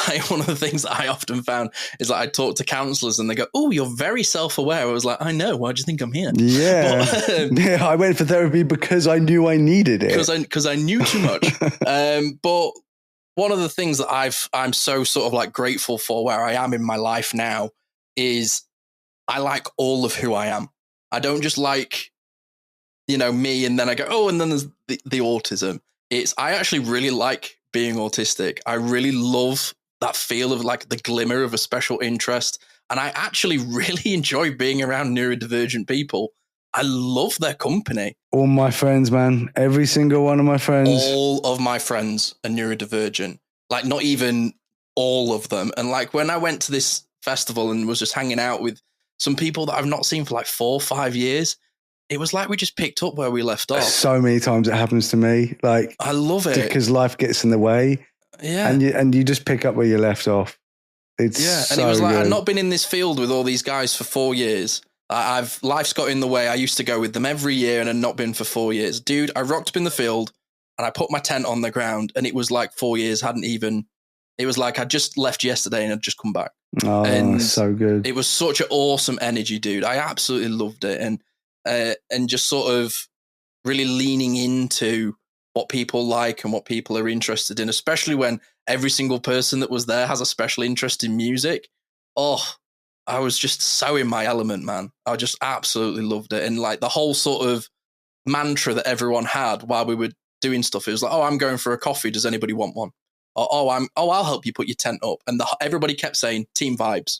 like one of the things that I often found is like I talk to counselors and they go, "Oh, you're very self-aware." I was like, "I know. Why do you think I'm here?" Yeah, I went for therapy because I knew I needed it. Because I knew too much. But one of the things that I'm so sort of like grateful for where I am in my life now is I like all of who I am. I don't just like, me, and then I go, oh, and then there's the autism. I actually really like being autistic. I really love that feel of like the glimmer of a special interest. And I actually really enjoy being around neurodivergent people. I love their company. All my friends, man. Every single one of my friends. All of my friends are neurodivergent. Like, not even all of them. And like when I went to this festival and was just hanging out with some people that I've not seen for like 4 or 5 years, it was like we just picked up where we left off. So many times it happens to me. Like, I love it because life gets in the way. Yeah, and you just pick up where you left off. It's and it was like, I've not been in this field with all these guys for 4 years. Life's got in the way. I used to go with them every year and had not been for 4 years. Dude, I rocked up in the field and I put my tent on the ground, and it was like 4 years it was like I just left yesterday and I'd just come back. Oh, and so good. It was such an awesome energy, dude. I absolutely loved it. And just sort of really leaning into what people like and what people are interested in, especially when every single person that was there has a special interest in music. Oh, I was just so in my element, man. I just absolutely loved it. And like the whole sort of mantra that everyone had while we were doing stuff, it was like, oh, I'm going for a coffee. Does anybody want one? Or, I'll help you put your tent up. And everybody kept saying team vibes.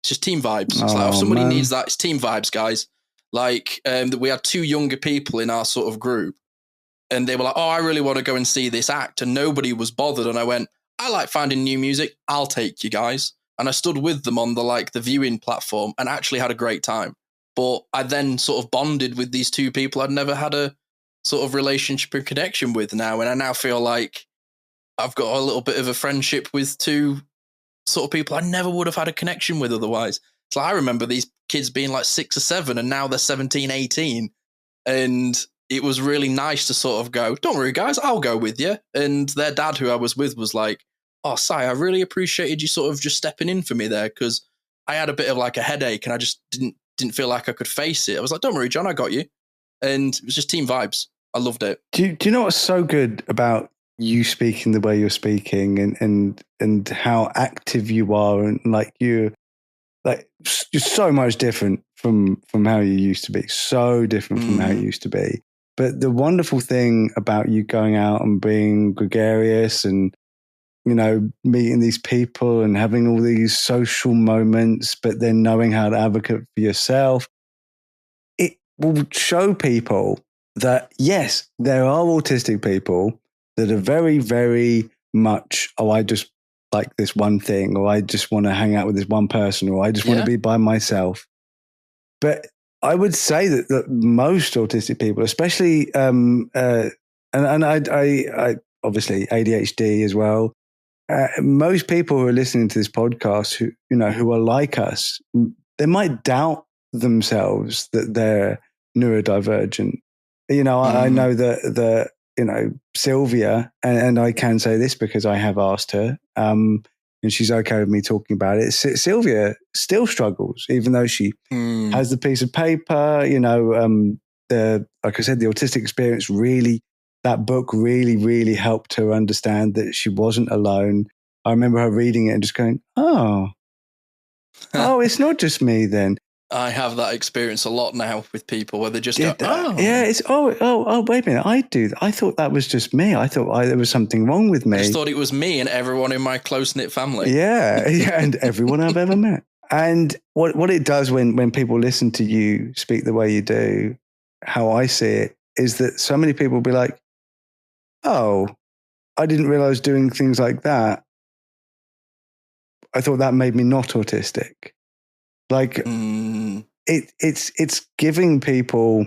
It's just team vibes. It's like, if somebody needs that, it's team vibes, guys. Like we had 2 younger people in our sort of group, and they were like, oh, I really want to go and see this act. And nobody was bothered. And I went, I like finding new music. I'll take you guys. And I stood with them on the viewing platform and actually had a great time. But I then sort of bonded with these 2 people I'd never had a sort of relationship and connection with now. And I now feel like I've got a little bit of a friendship with 2 sort of people I never would have had a connection with otherwise. So I remember these kids being like 6 or 7 and now they're 17, 18. And it was really nice to sort of go, don't worry, guys, I'll go with you. And their dad, who I was with, was like, oh, Sai, I really appreciated you sort of just stepping in for me there, because I had a bit of like a headache and I just didn't feel like I could face it. I was like, don't worry, John, I got you. And it was just team vibes. I loved it. Do you know what's so good about you speaking the way you're speaking and how active you are, and you're so much different from how you used to be. So different from how you used to be. But the wonderful thing about you going out and being gregarious and, you know, meeting these people and having all these social moments, but then knowing how to advocate for yourself, it will show people that, yes, there are autistic people that are very, very much, oh, I just like this one thing, or I just want to hang out with this one person, or I just want to be by myself. But I would say that most autistic people, especially, and I obviously ADHD as well, most people who are listening to this podcast who are like us, they might doubt themselves that they're neurodivergent. You know, I know that Sylvia, and I can say this because I have asked her, and she's okay with me talking about it. Sylvia still struggles, even though she has the piece of paper. You know, like I said, the Autistic Experience that book really helped her understand that she wasn't alone. I remember her reading it and just going, oh, it's not just me then. I have that experience a lot now with people where they just go, it's wait a minute, I thought that was just me. I thought there was something wrong with me. I just thought it was me and everyone in my close-knit family. Yeah, and everyone I've ever met. And what it does when people listen to you speak the way you do, how I see it, is that so many people will be like, oh, I didn't realize doing things like that, I thought that made me not autistic. Like it's giving people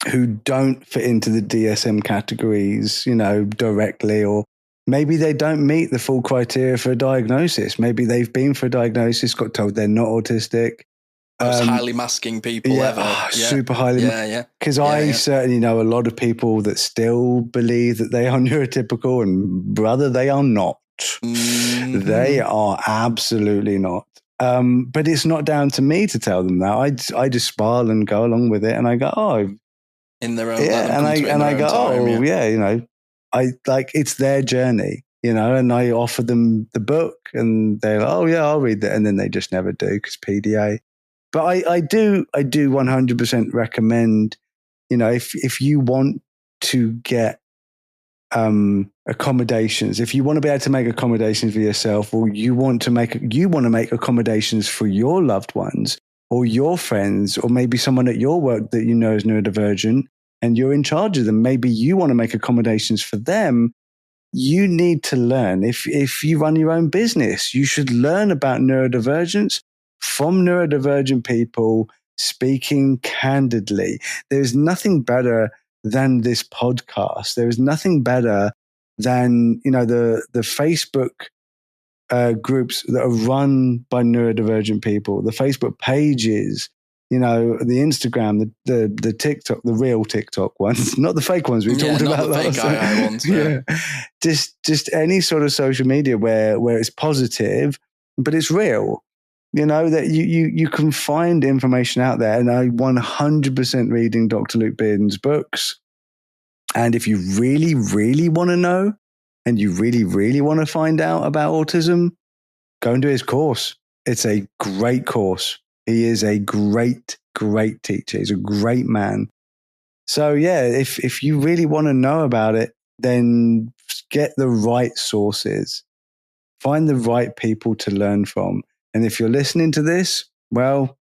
who don't fit into the DSM categories, you know, directly, or maybe they don't meet the full criteria for a diagnosis. Maybe they've been for a diagnosis, got told they're not autistic. Most highly masking people ever. Super highly. Yeah. Because I certainly know a lot of people that still believe that they are neurotypical, and brother, they are not. Mm-hmm. They are absolutely not. But it's not down to me to tell them that. I just smile and go along with it, and I go, oh, in their own, I go, time, you know, I like, it's their journey, you know, and I offer them the book, and they're like, oh yeah, I'll read that, and then they just never do because PDA. But I do 100% recommend, you know, if you want to get accommodations, if you want to be able to make accommodations for yourself, or you want to make accommodations for your loved ones or your friends, or maybe someone at your work that you know is neurodivergent and you're in charge of them, maybe you want to make accommodations for them, you need to learn. If you run your own business, you should learn about neurodivergence from neurodivergent people speaking candidly. There's nothing better than this podcast. There is nothing better than, you know, the Facebook groups that are run by neurodivergent people, the Facebook pages, you know, the Instagram, the TikTok, the real TikTok ones, not the fake ones we talked about last time. Ones, yeah. Just any sort of social media where it's positive, but it's real. You know, that you can find information out there. And I 100% reading Dr. Luke Bearden's books. And if you really, really want to know and you really, really want to find out about autism, go and do his course. It's a great course. He is a great, great teacher. He's a great man. So yeah, if you really want to know about it, then get the right sources. Find the right people to learn from. And if you're listening to this, well,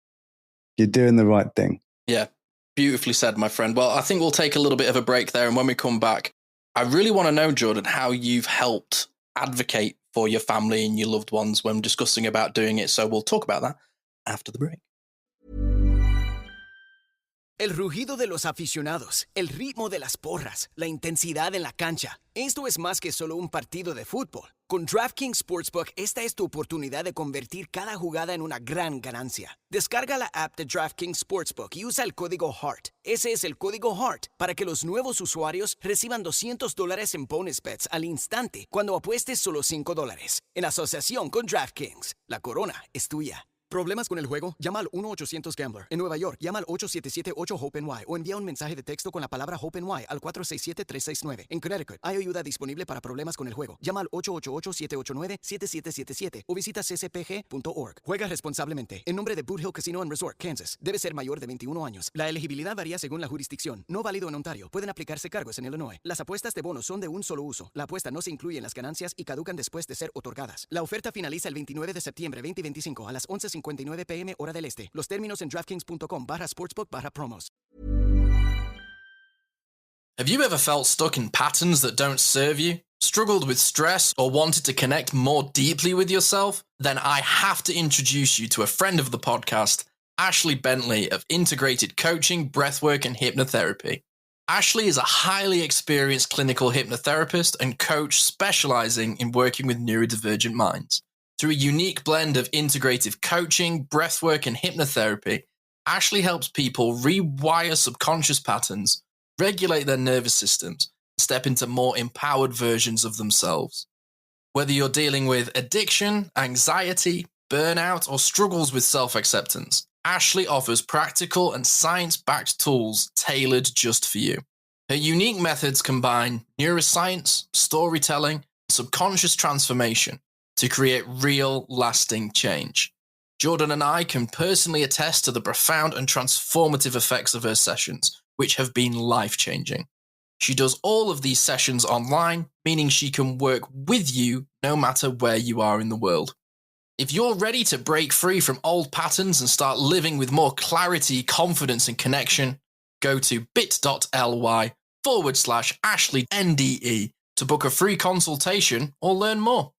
you're doing the right thing. Yeah, beautifully said, my friend. Well, I think we'll take a little bit of a break there. And when we come back, I really want to know, Jordan, how you've helped advocate for your family and your loved ones when discussing about doing it. So we'll talk about that after the break. El rugido de los aficionados, el ritmo de las porras, la intensidad en la cancha. Esto es más que solo un partido de fútbol. Con DraftKings Sportsbook, esta es tu oportunidad de convertir cada jugada en una gran ganancia. Descarga la app de DraftKings Sportsbook y usa el código HEART. Ese es el código HEART para que los nuevos usuarios reciban $200 en bonus bets al instante cuando apuestes solo $5. En asociación con DraftKings, la corona es tuya. ¿Problemas con el juego? Llama al 1-800-GAMBLER. En Nueva York, llama al 877-8-HOPE-NY o envía un mensaje de texto con la palabra HOPE-NY al 467-369. En Connecticut, hay ayuda disponible para problemas con el juego. Llama al 888-789-7777 o visita ccpg.org. Juega responsablemente. En nombre de Boot Hill Casino and Resort, Kansas. Debe ser mayor de 21 años. La elegibilidad varía según la jurisdicción. No válido en Ontario. Pueden aplicarse cargos en Illinois. Las apuestas de bonos son de un solo uso. La apuesta no se incluye en las ganancias y caducan después de ser otorgadas. La oferta finaliza el 29 de septiembre 2025 a las 11:59 p.m. hora del este. Los términos en DraftKings.com/sportsbook/promos. Have you ever felt stuck in patterns that don't serve you? Struggled with stress or wanted to connect more deeply with yourself? Then I have to introduce you to a friend of the podcast, Ashley Bentley of Integrated Coaching, Breathwork and Hypnotherapy. Ashley is a highly experienced clinical hypnotherapist and coach specializing in working with neurodivergent minds. Through a unique blend of integrative coaching, breathwork, and hypnotherapy, Ashley helps people rewire subconscious patterns, regulate their nervous systems, and step into more empowered versions of themselves. Whether you're dealing with addiction, anxiety, burnout, or struggles with self-acceptance, Ashley offers practical and science-backed tools tailored just for you. Her unique methods combine neuroscience, storytelling, and subconscious transformation to create real, lasting change. Jordan and I can personally attest to the profound and transformative effects of her sessions, which have been life-changing. She does all of these sessions online, meaning she can work with you no matter where you are in the world. If you're ready to break free from old patterns and start living with more clarity, confidence, and connection, go to bit.ly/AshleyNDE to book a free consultation or learn more.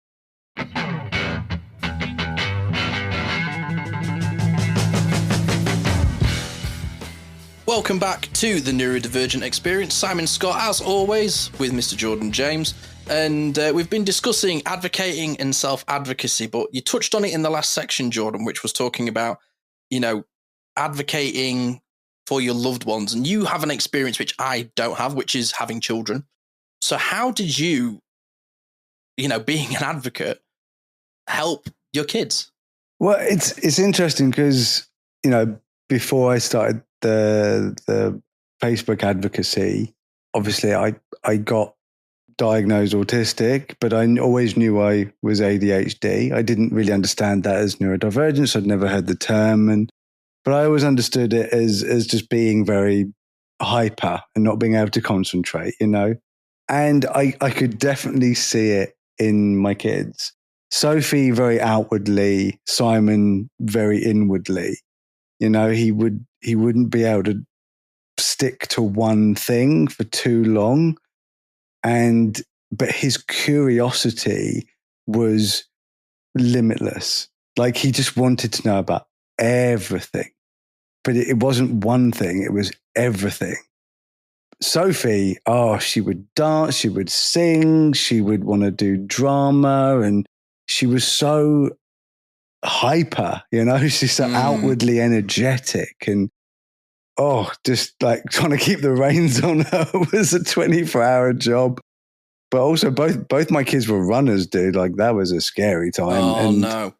Welcome back to the Neurodivergent Experience. Simon Scott, as always, with Mr. Jordan James. And we've been discussing advocating and self-advocacy, but you touched on it in the last section, Jordan, which was talking about, you know, advocating for your loved ones. And you have an experience which I don't have, which is having children. So how did you, being an advocate, help your kids? Well, it's interesting because, before I started the Facebook advocacy, obviously I got diagnosed autistic, but I always knew I was ADHD. I didn't really understand that as neurodivergence. I'd never heard the term, but I always understood it as just being very hyper and not being able to concentrate, And I could definitely see it in my kids. Sophie very outwardly, Simon very inwardly. He wouldn't be able to stick to one thing for too long. But his curiosity was limitless. Like he just wanted to know about everything. But it wasn't one thing, it was everything. Sophie, she would dance, she would sing, she would want to do drama, and she was so hyper, she's so outwardly energetic, and just like trying to keep the reins on her was a 24-hour job. But also both my kids were runners, dude. Like that was a scary time. Oh, no.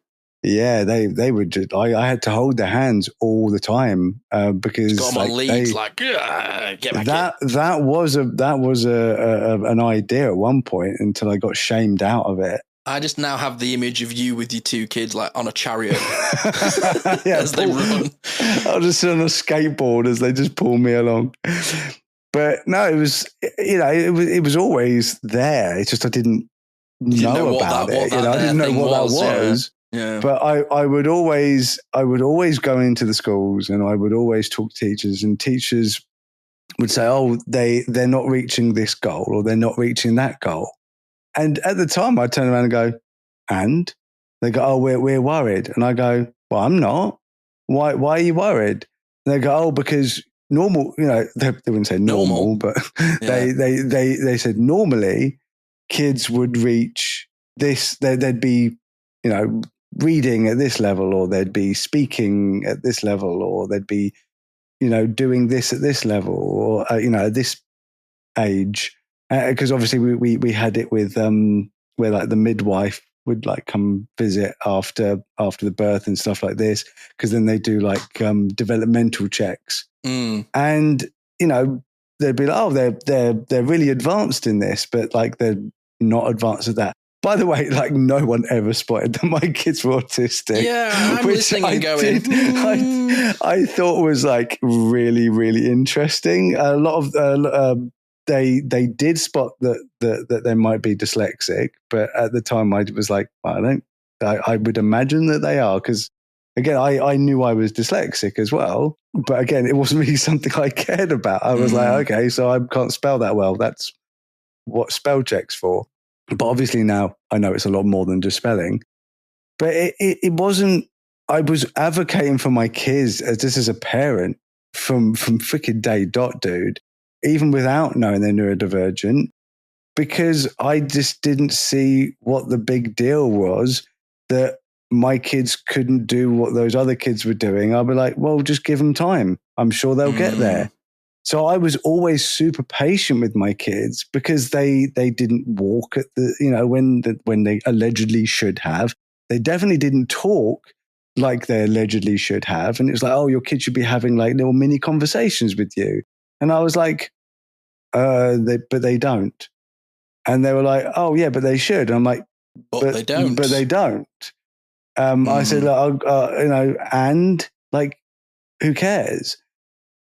Yeah, they would just. I had to hold their hands all the time because got them on leads, get back in. That was an idea at one point until I got shamed out of it. I just now have the image of you with your two kids like on a chariot as they run. I'll just sit on a skateboard as they just pull me along. But no, it was, it was always there. It's just I didn't know about it. I didn't know what that was. Yeah. But I would always go into the schools and I would always talk to teachers, and teachers would say, "Oh, they're not reaching this goal or they're not reaching that goal." And at the time, I'd turn around and go, and they go, "Oh, we're worried." And I go, "Well, I'm not. Why are you worried?" And they go, "Oh, because normal, they wouldn't say normal. But Yeah. they said normally kids would reach this. They'd be, reading at this level, or they'd be speaking at this level, or they'd be, doing this at this level, or at this age." Because obviously we had it with where like the midwife would like come visit after the birth and stuff like this, because then they do like developmental checks, and they'd be like, "Oh, they're really advanced in this," but like they're not advanced at that. By the way, like no one ever spotted that my kids were autistic. Yeah, I'm listening and going. I thought was like really, really interesting. A lot of they did spot that they might be dyslexic, but at the time I was like, I would imagine that they are, because again, I knew I was dyslexic as well, but again, it wasn't really something I cared about. I was like, okay, so I can't spell that well. That's what spell check's for. But obviously now I know it's a lot more than just spelling. But it wasn't. I was advocating for my kids just as a parent from freaking day dot, dude, even without knowing they're neurodivergent, because I just didn't see what the big deal was that my kids couldn't do what those other kids were doing. I'd be like, well, just give them time. I'm sure they'll get there. So I was always super patient with my kids because they didn't walk at when they allegedly should have. They definitely didn't talk like they allegedly should have. And it was like, oh, your kid should be having like little mini conversations with you. And I was like, but they don't. And they were like, oh yeah, but they should. And I'm like, but they don't. But they don't. I said, and like, who cares?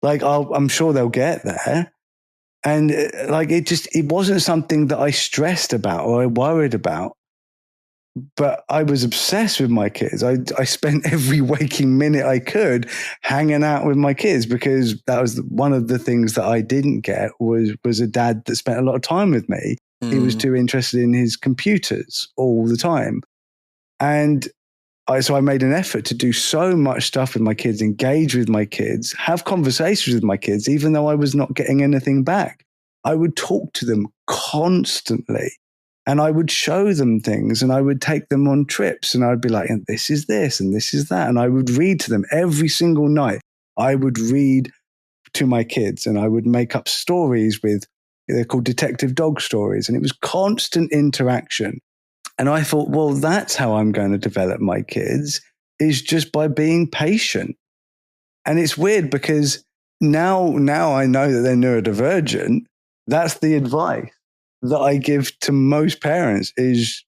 Like, I'm sure they'll get there. And like, it wasn't something that I stressed about or I worried about. But I was obsessed with my kids. I spent every waking minute I could hanging out with my kids, because that was one of the things that I didn't get was a dad that spent a lot of time with me. He was too interested in his computers all the time. And so I made an effort to do so much stuff with my kids, engage with my kids, have conversations with my kids, even though I was not getting anything back. I would talk to them constantly, and I would show them things, and I would take them on trips, and I'd be like, and this is this, and this is that. And I would read to them every single night. I would read to my kids, and I would make up stories they're called detective dog stories. And it was constant interaction. And I thought, well, that's how I'm going to develop my kids, is just by being patient. And it's weird because now I know that they're neurodivergent. That's the advice that I give to most parents, is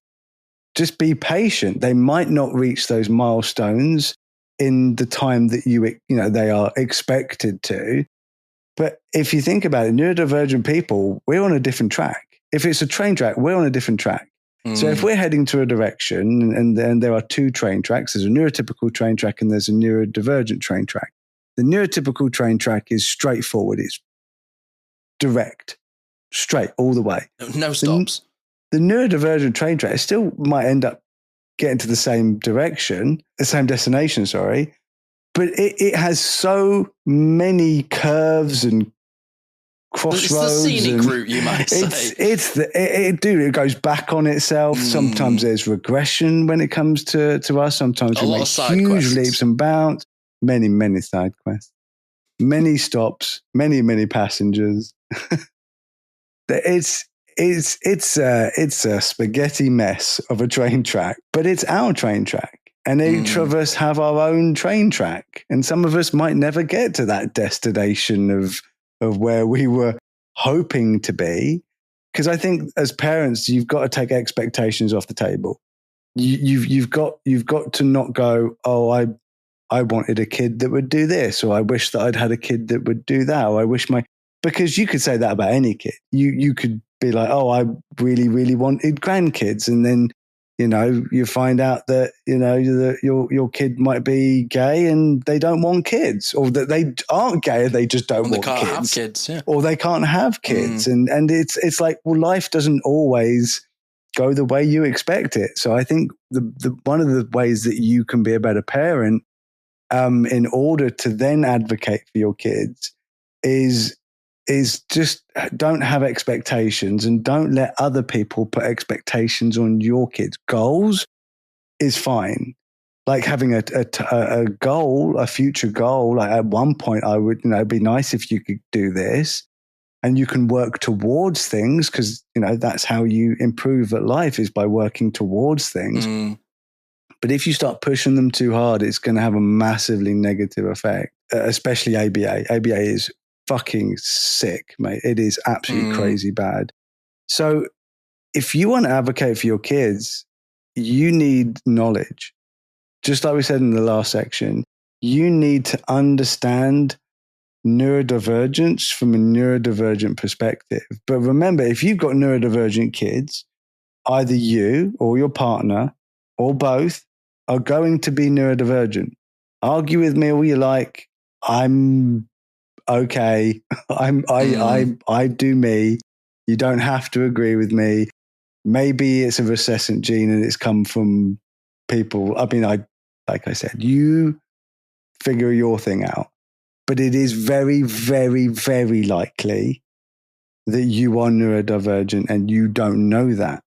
just be patient. They might not reach those milestones in the time that they are expected to. But if you think about it, neurodivergent people, we're on a different track. If it's a train track, we're on a different track. So if we're heading to a direction, and then there are two train tracks, there's a neurotypical train track and there's a neurodivergent train track. The neurotypical train track is straightforward. It's direct, straight all the way. No stops. The neurodivergent train track still might end up getting to the same direction, the same destination, sorry. But it has so many curves and crossroads. It's the scenic route, you might say. It goes back on itself. Sometimes there's regression when it comes to us. Sometimes we make huge leaps and bounds. Many, many side quests. Many stops. Many, many passengers. It's a spaghetti mess of a train track, but it's our train track. And each of us have our own train track. And some of us might never get to that destination of where we were hoping to be. Because I think as parents, you've got to take expectations off the table. You've got to not go, oh, I wanted a kid that would do this, or I wish that I'd had a kid that would do that, or I wish because you could say that about any kid. You could be like, oh, I really, really wanted grandkids. And then, you find out that, your kid might be gay and they don't want kids, or that they aren't gay and they just don't want kids. They can't have kids, yeah. Or they can't have kids. And it's like, well, life doesn't always go the way you expect it. So I think the one of the ways that you can be a better parent, in order to then advocate for your kids, is just don't have expectations and don't let other people put expectations on your kids. Goals is fine. Like having a goal, a future goal. Like at one point I would, it'd be nice if you could do this, and you can work towards things, because, that's how you improve at life, is by working towards things. But if you start pushing them too hard, it's going to have a massively negative effect, especially ABA. ABA is fucking sick, mate. It is absolutely crazy bad. So if you want to advocate for your kids, you need knowledge. Just like we said in the last section, you need to understand neurodivergence from a neurodivergent perspective. But remember, if you've got neurodivergent kids, either you or your partner or both are going to be neurodivergent. Argue with me all you like. I'm okay. I do me. You don't have to agree with me. Maybe it's a recessive gene and it's come from people. I mean, like I said, you figure your thing out. But it is very, very, very likely that you are neurodivergent and you don't know that.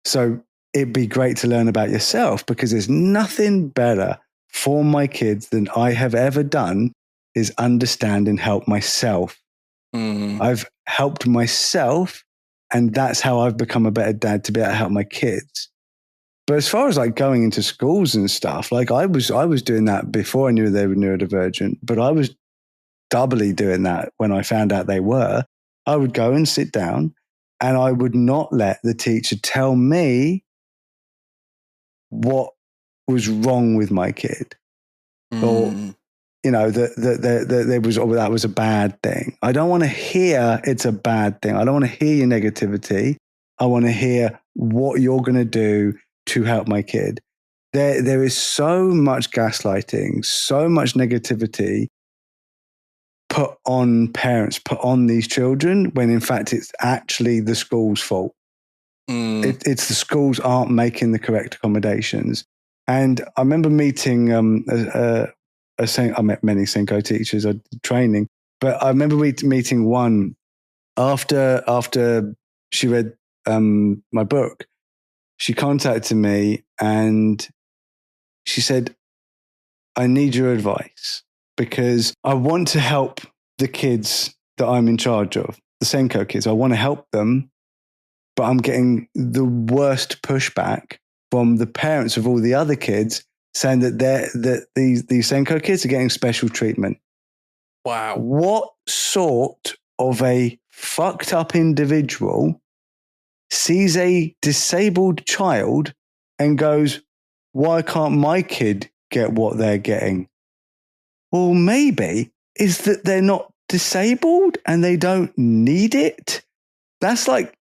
So it'd be great to learn about yourself, because there's nothing better for my kids than I have ever done is understand and help myself. I've helped myself, and that's how I've become a better dad, to be able to help my kids. But as far as like going into schools and stuff, like I was doing that before I knew they were neurodivergent, but I was doubly doing that when I found out they were. I would go and sit down, and I would not let the teacher tell me what was wrong with my kid, or that there was, or that was a bad thing. I don't want to hear it's a bad thing. I don't want to hear your negativity. I want to hear what you're going to do to help my kid. There is so much gaslighting, so much negativity put on parents, put on these children, when in fact it's actually the school's fault. It's the schools aren't making the correct accommodations. And I remember meeting I met many Senko teachers at training, but I remember meeting one after she read my book. She contacted me and she said, I need your advice, because I want to help the kids that I'm in charge of, the Senko kids. I want to help them, but I'm getting the worst pushback from the parents of all the other kids, saying that these Senko kids are getting special treatment. Wow. What sort of a fucked up individual sees a disabled child and goes, why can't my kid get what they're getting? Well, maybe is that they're not disabled and they don't need it. That's like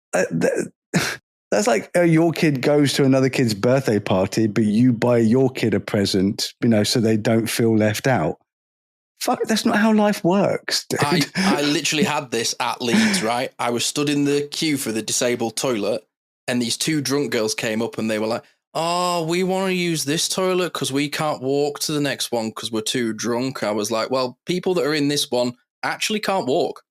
your kid goes to another kid's birthday party, but you buy your kid a present, so they don't feel left out. Fuck, that's not how life works, dude. I literally had this at Leeds, right? I was stood in the queue for the disabled toilet, and these two drunk girls came up and they were like, oh, we want to use this toilet because we can't walk to the next one because we're too drunk. I was like, well, people that are in this one actually can't walk,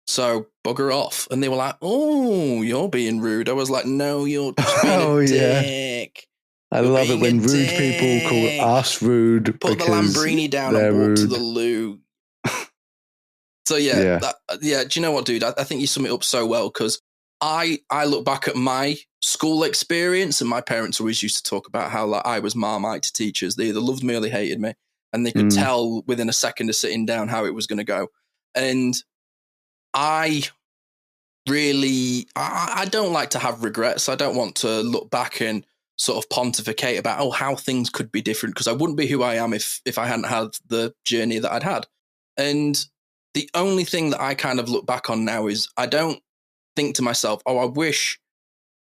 so bugger off. And they were like, oh, you're being rude. I was like, no, you're just being a dick. I love it when rude people call us rude. Put the Lambrini down and walk to the loo. So do you know what, dude? I think you sum it up so well, because I look back at my school experience, and my parents always used to talk about how like I was Marmite to teachers. They either loved me or they hated me, and they could tell within a second of sitting down how it was going to go. And I don't like to have regrets. I don't want to look back and sort of pontificate about how things could be different, because I wouldn't be who I am if I hadn't had the journey that I'd had. And the only thing that I kind of look back on now is I don't think to myself, I wish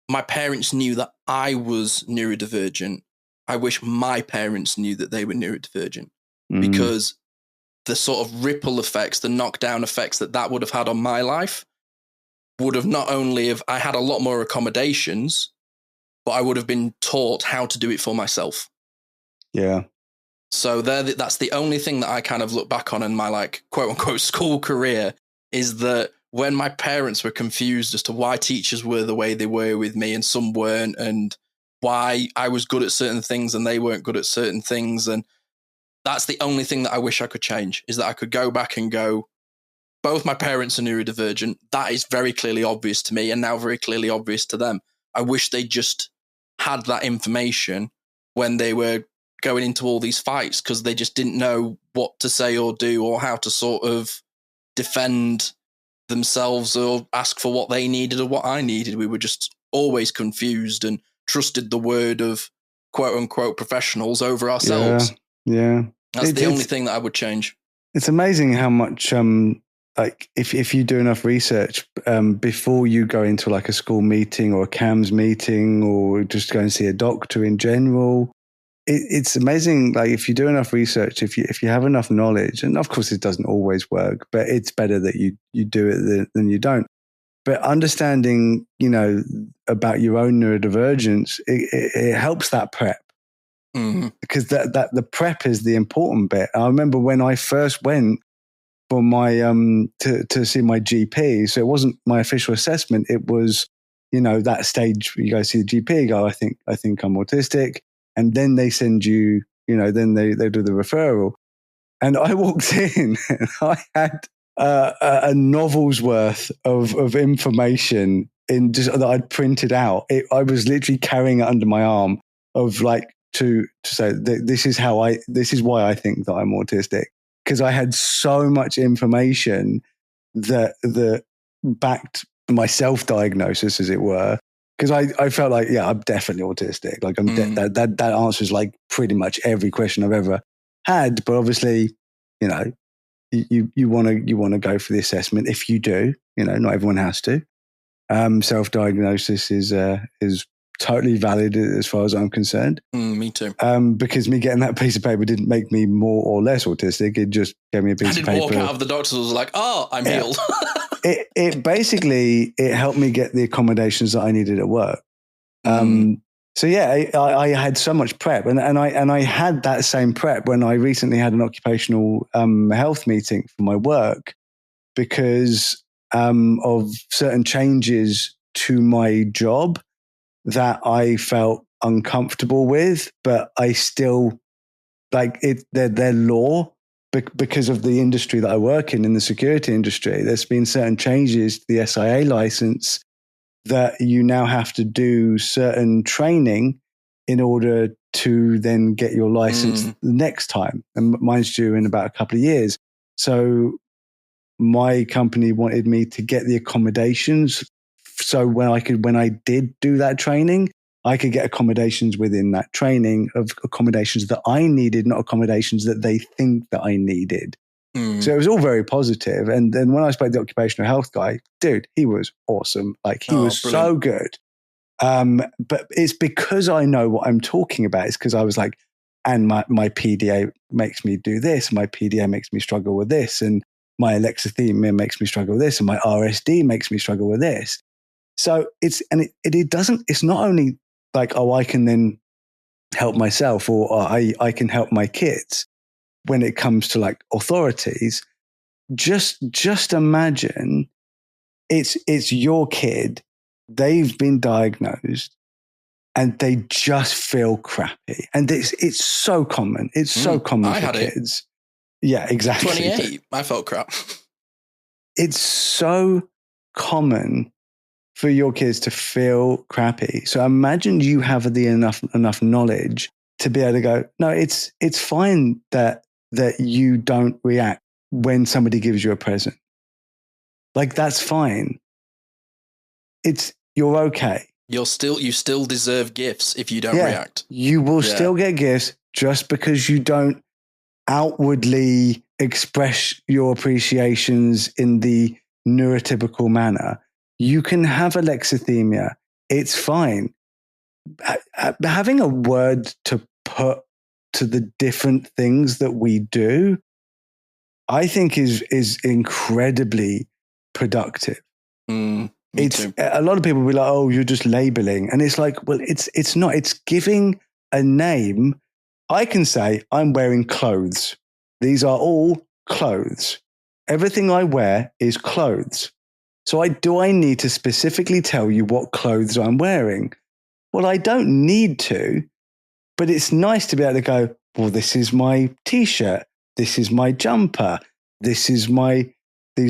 my parents knew that I was neurodivergent. I wish my parents knew that they were neurodivergent, because the sort of ripple effects, the knockdown effects that would have had on my life would have not only have I had a lot more accommodations, but I would have been taught how to do it for myself. Yeah. So that's the only thing that I kind of look back on in my like quote unquote school career, is that when my parents were confused as to why teachers were the way they were with me and some weren't, and why I was good at certain things and they weren't good at certain things. And that's the only thing that I wish I could change, is that I could go back and go, both my parents are neurodivergent. That is very clearly obvious to me and now very clearly obvious to them. I wish they just had that information when they were going into all these fights, because they just didn't know what to say or do, or how to sort of defend themselves or ask for what they needed or what I needed. We were just always confused and trusted the word of quote unquote professionals over ourselves. Yeah. That's the only thing that I would change. It's amazing how much, like if you do enough research before you go into like a school meeting or a CAMS meeting, or just go and see a doctor in general, it's amazing. Like if you do enough research, if you have enough knowledge, and of course it doesn't always work, but it's better that you do it than you don't. But understanding, about your own neurodivergence, it helps that prep. Because that the prep is the important bit. I remember when I first went for my to see my GP, so it wasn't my official assessment. It was, that stage where you go see the GP, go, I think I'm autistic, and then they send you, then they do the referral. And I walked in and I had a novel's worth of information that I'd printed out. I was literally carrying it under my arm, of like, to say this is why I think that I'm autistic, because I had so much information that backed my self-diagnosis, as it were, because I felt like, yeah, I'm definitely autistic. Like that answers like pretty much every question I've ever had. But obviously, you want to go for the assessment if you do. Not everyone has to. Self-diagnosis is totally valid as far as I'm concerned. Me too. Because me getting that piece of paper didn't make me more or less autistic. It just gave me a piece of paper. I didn't walk out of the doctor's, I was like, oh, I'm healed. It basically helped me get the accommodations that I needed at work. So yeah, I had so much prep, and I had that same prep when I recently had an occupational health meeting for my work, because of certain changes to my job that I felt uncomfortable with, but I still like it. They're law because of the industry that I work in the security industry. There's been certain changes to the SIA license that you now have to do certain training in order to then get your license the next time. And mine's due in about a couple of years. So my company wanted me to get the accommodations. So when I did do that training, I could get accommodations within that training of accommodations that I needed, not accommodations that they think that I needed. So it was all very positive. And then when I spoke to the occupational health guy, dude, he was awesome. Like he was brilliant. So good. But it's because I know what I'm talking about. It's because I was like, and my PDA makes me do this. My PDA makes me struggle with this. And my alexithymia makes me struggle with this. And my RSD makes me struggle with this. So it's not only like, oh, I can then help myself, or I can help my kids when it comes to like authorities. Just imagine it's your kid, they've been diagnosed and they just feel crappy. And it's so common. It's so common for kids. Yeah, exactly. 28, I felt crap. It's so common for your kids to feel crappy. So imagine you have the enough knowledge to be able to go, no, it's fine that you don't react when somebody gives you a present. Like, that's fine. You're okay. You still deserve gifts if you don't react. You will still get gifts just because you don't outwardly express your appreciations in the neurotypical manner. You can have alexithymia. It's fine. Having a word to put to the different things that we do, I think is incredibly productive. A lot of people will be like, oh, you're just labeling. And it's like, well, it's not. It's giving a name. I can say I'm wearing clothes. These are all clothes. Everything I wear is clothes. So do I need to specifically tell you what clothes I'm wearing? Well, I don't need to, but it's nice to be able to go, well, this is my t-shirt. This is my jumper. These are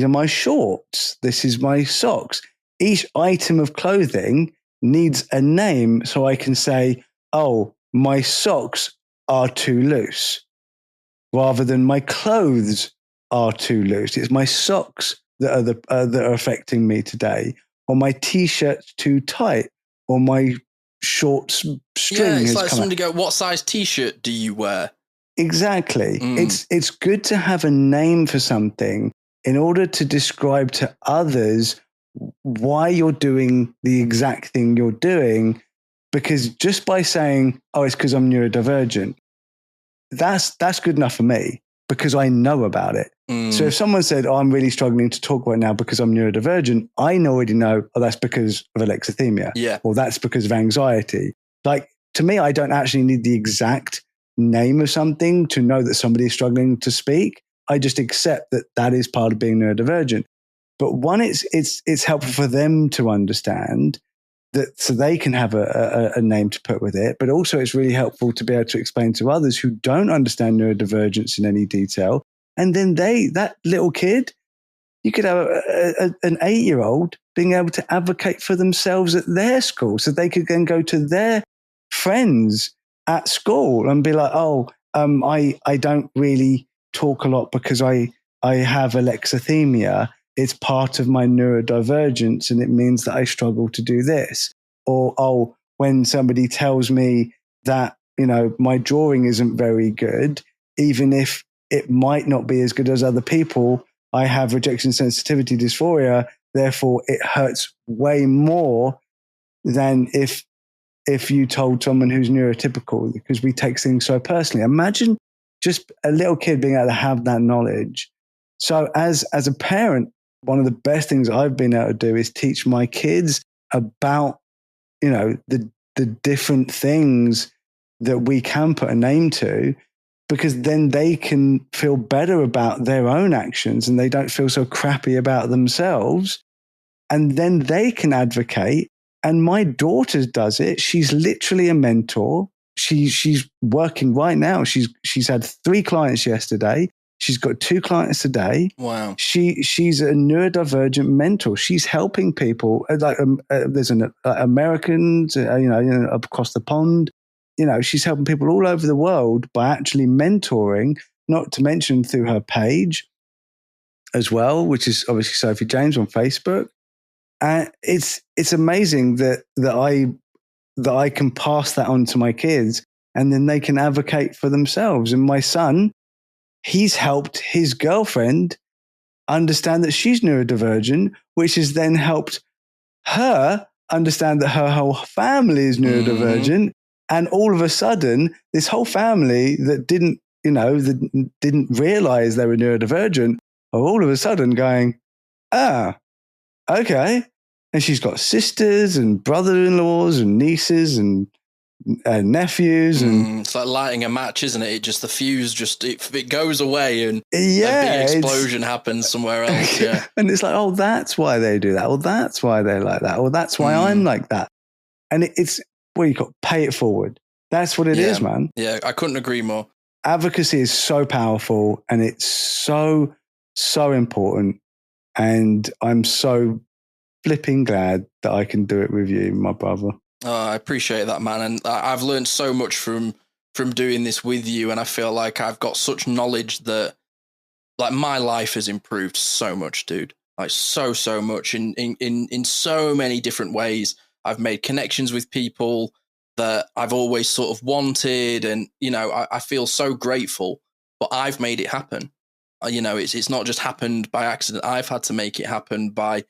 my shorts. This is my socks. Each item of clothing needs a name so I can say, oh, my socks are too loose, rather than my clothes are too loose. It's my socks that are affecting me today, or my t-shirt's too tight, or my shorts string. Yeah, it's like somebody go, what size t-shirt do you wear? Exactly. It's good to have a name for something in order to describe to others why you're doing the exact thing you're doing, because just by saying, oh, it's because I'm neurodivergent, that's good enough for me because I know about it. So if someone said, oh, I'm really struggling to talk right now because I'm neurodivergent, I already know, oh, that's because of alexithymia. Yeah. Or that's because of anxiety. Like, to me, I don't actually need the exact name of something to know that somebody is struggling to speak. I just accept that is part of being neurodivergent. But one, it's helpful for them to understand that, so they can have a name to put with it. But also it's really helpful to be able to explain to others who don't understand neurodivergence in any detail. And then that little kid, you could have an 8-year-old being able to advocate for themselves at their school, so they could then go to their friends at school and be like, oh, I don't really talk a lot because I have alexithymia. It's part of my neurodivergence, and it means that I struggle to do this. Or, oh, when somebody tells me that, my drawing isn't very good, even if it might not be as good as other people, I have rejection sensitivity dysphoria. Therefore, it hurts way more than if you told someone who's neurotypical, because we take things so personally. Imagine just a little kid being able to have that knowledge. So as a parent, one of the best things I've been able to do is teach my kids about, the different things that we can put a name to, because then they can feel better about their own actions and they don't feel so crappy about themselves. And then they can advocate. And my daughter does it. She's literally a mentor. She's working right now. She's had 3 clients yesterday. She's got 2 clients today. Wow. She's a neurodivergent mentor. She's helping people. There's Americans, across the pond. She's helping people all over the world by actually mentoring, not to mention through her page as well, which is obviously Sophie James on Facebook. And it's amazing that I can pass that on to my kids, and then they can advocate for themselves. And my son, he's helped his girlfriend understand that she's neurodivergent, which has then helped her understand that her whole family is neurodivergent. And all of a sudden, this whole family that didn't realize they were neurodivergent are all of a sudden going, okay. And she's got sisters and brother-in-laws and nieces and nephews. And it's like lighting a match, isn't it? The fuse it goes away and a big explosion happens somewhere else. Yeah. And it's like, oh, that's why they do that. Well, that's why they're like that. Well, that's why I'm like that. And it's, you got pay it forward. That's what it is, man. Yeah, I couldn't agree more. Advocacy is so powerful and it's so, so important. And I'm so flipping glad that I can do it with you, my brother. I appreciate that, man. And I've learned so much from doing this with you. And I feel like I've got such knowledge that like my life has improved so much, dude. Like so much in so many different ways. I've made connections with people that I've always sort of wanted. And, you know, I feel so grateful, but I've made it happen. You know, it's not just happened by accident. I've had to make it happen by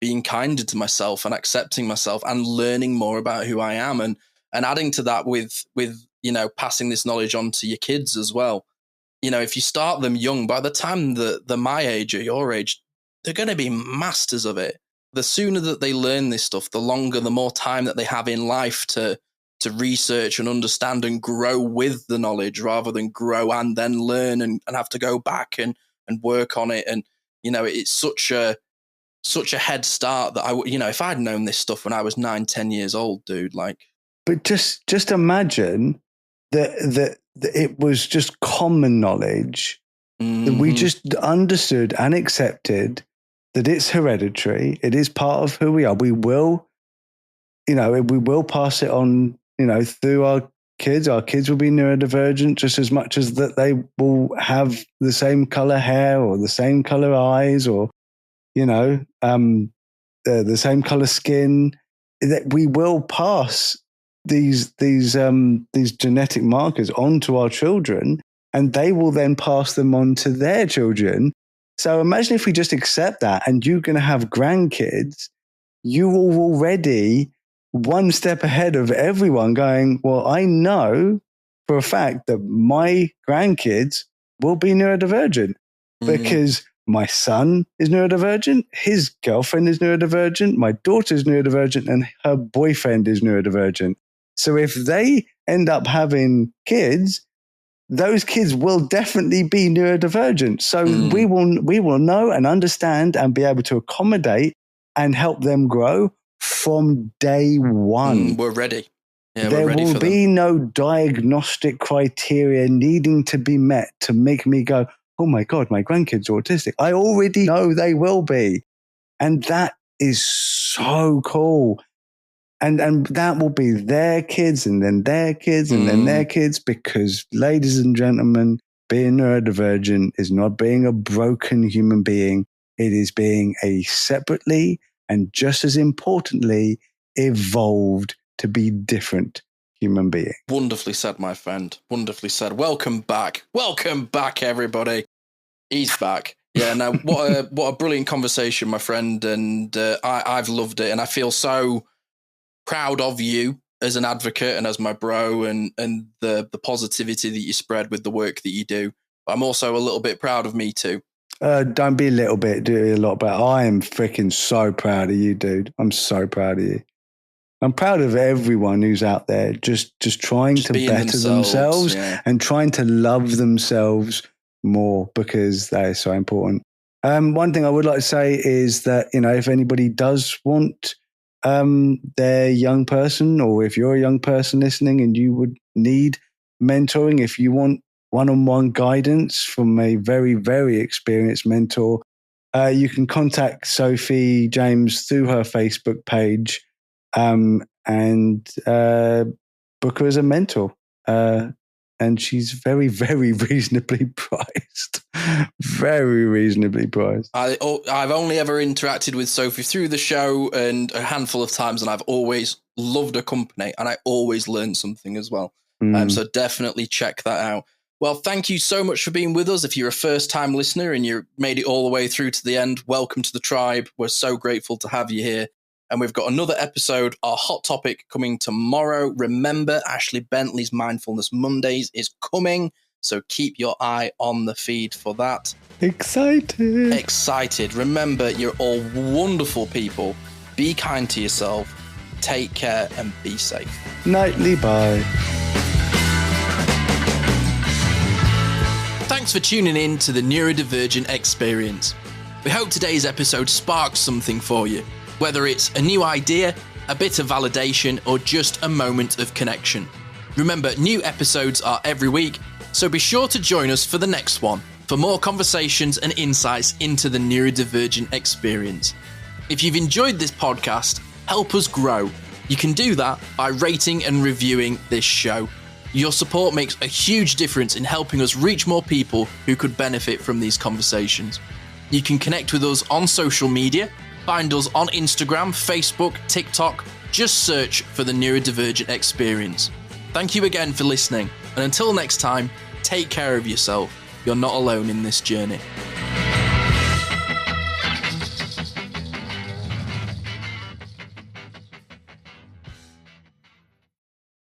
being kinder to myself and accepting myself and learning more about who I am, and adding to that with, you know, passing this knowledge on to your kids as well. You know, if you start them young, by the time that they're my age or your age, they're going to be masters of it. The sooner that they learn this stuff, the longer, the more time that they have in life to research and understand and grow with the knowledge, rather than grow and then learn and have to go back and work on it. And, you know, it's such a head start that you know, if I'd known this stuff when I was 9-10 years old, dude, like. But just imagine that it was just common knowledge, that we just understood and accepted that it's hereditary. It is part of who we are. We will, you know, we will pass it on, you know, through our kids. Our kids will be neurodivergent just as much as that they will have the same color hair or the same color eyes, or, you know, the same color skin. That we will pass these genetic markers on to our children, and they will then pass them on to their children. So imagine if we just accept that, and you're going to have grandkids, you are already one step ahead of everyone, going, well, I know for a fact that my grandkids will be neurodivergent because my son is neurodivergent, his girlfriend is neurodivergent, my daughter's neurodivergent, and her boyfriend is neurodivergent. So if they end up having kids, those kids will definitely be neurodivergent. So we will know and understand and be able to accommodate and help them grow from day one. We're ready. Yeah, there we're ready will for be them. no diagnostic criteria needing to be met to make me go, oh my God, my grandkid's autistic. I already know they will be. And that is so cool. And that will be their kids and then their kids and then their kids, because, ladies and gentlemen, being neurodivergent is not being a broken human being. It is being a separately and just as importantly evolved to be different human being. Wonderfully said, my friend. Wonderfully said. Welcome back. Welcome back, everybody. He's back. Yeah, now what a brilliant conversation, my friend. And I've loved it. And I feel so proud of you as an advocate and as my bro, and the positivity that you spread with the work that you do. But I'm also a little bit proud of me too. Don't be a little bit, do a lot. But I am freaking so proud of you, dude. I'm so proud of you. I'm proud of everyone who's out there just trying to better themselves and trying to love themselves more, because that is so important. One thing I would like to say is that, you know, if anybody does want their young person, or if you're a young person listening and you would need mentoring, if you want one-on-one guidance from a very, very experienced mentor, you can contact Sophie James through her Facebook page and book her as a mentor. And she's very, very reasonably priced. Very reasonably priced. I've only ever interacted with Sophie through the show and a handful of times, and I've always loved her company, and I always learned something as well. So definitely check that out. Well, thank you so much for being with us. If you're a first-time listener and you made it all the way through to the end, welcome to the tribe. We're so grateful to have you here. And we've got another episode, our hot topic, coming tomorrow. Remember, Ashley Bentley's Mindfulness Mondays is coming, so keep your eye on the feed for that. Excited. Remember, you're all wonderful people. Be kind to yourself. Take care and be safe. Nightly bye. Thanks for tuning in to the Neurodivergent Experience. We hope today's episode sparked something for you. Whether it's a new idea, a bit of validation, or just a moment of connection. Remember, new episodes are every week, so be sure to join us for the next one for more conversations and insights into the neurodivergent experience. If you've enjoyed this podcast, help us grow. You can do that by rating and reviewing this show. Your support makes a huge difference in helping us reach more people who could benefit from these conversations. You can connect with us on social media. Find us on Instagram, Facebook, TikTok. Just search for the Neurodivergent Experience. Thank you again for listening. And until next time, take care of yourself. You're not alone in this journey.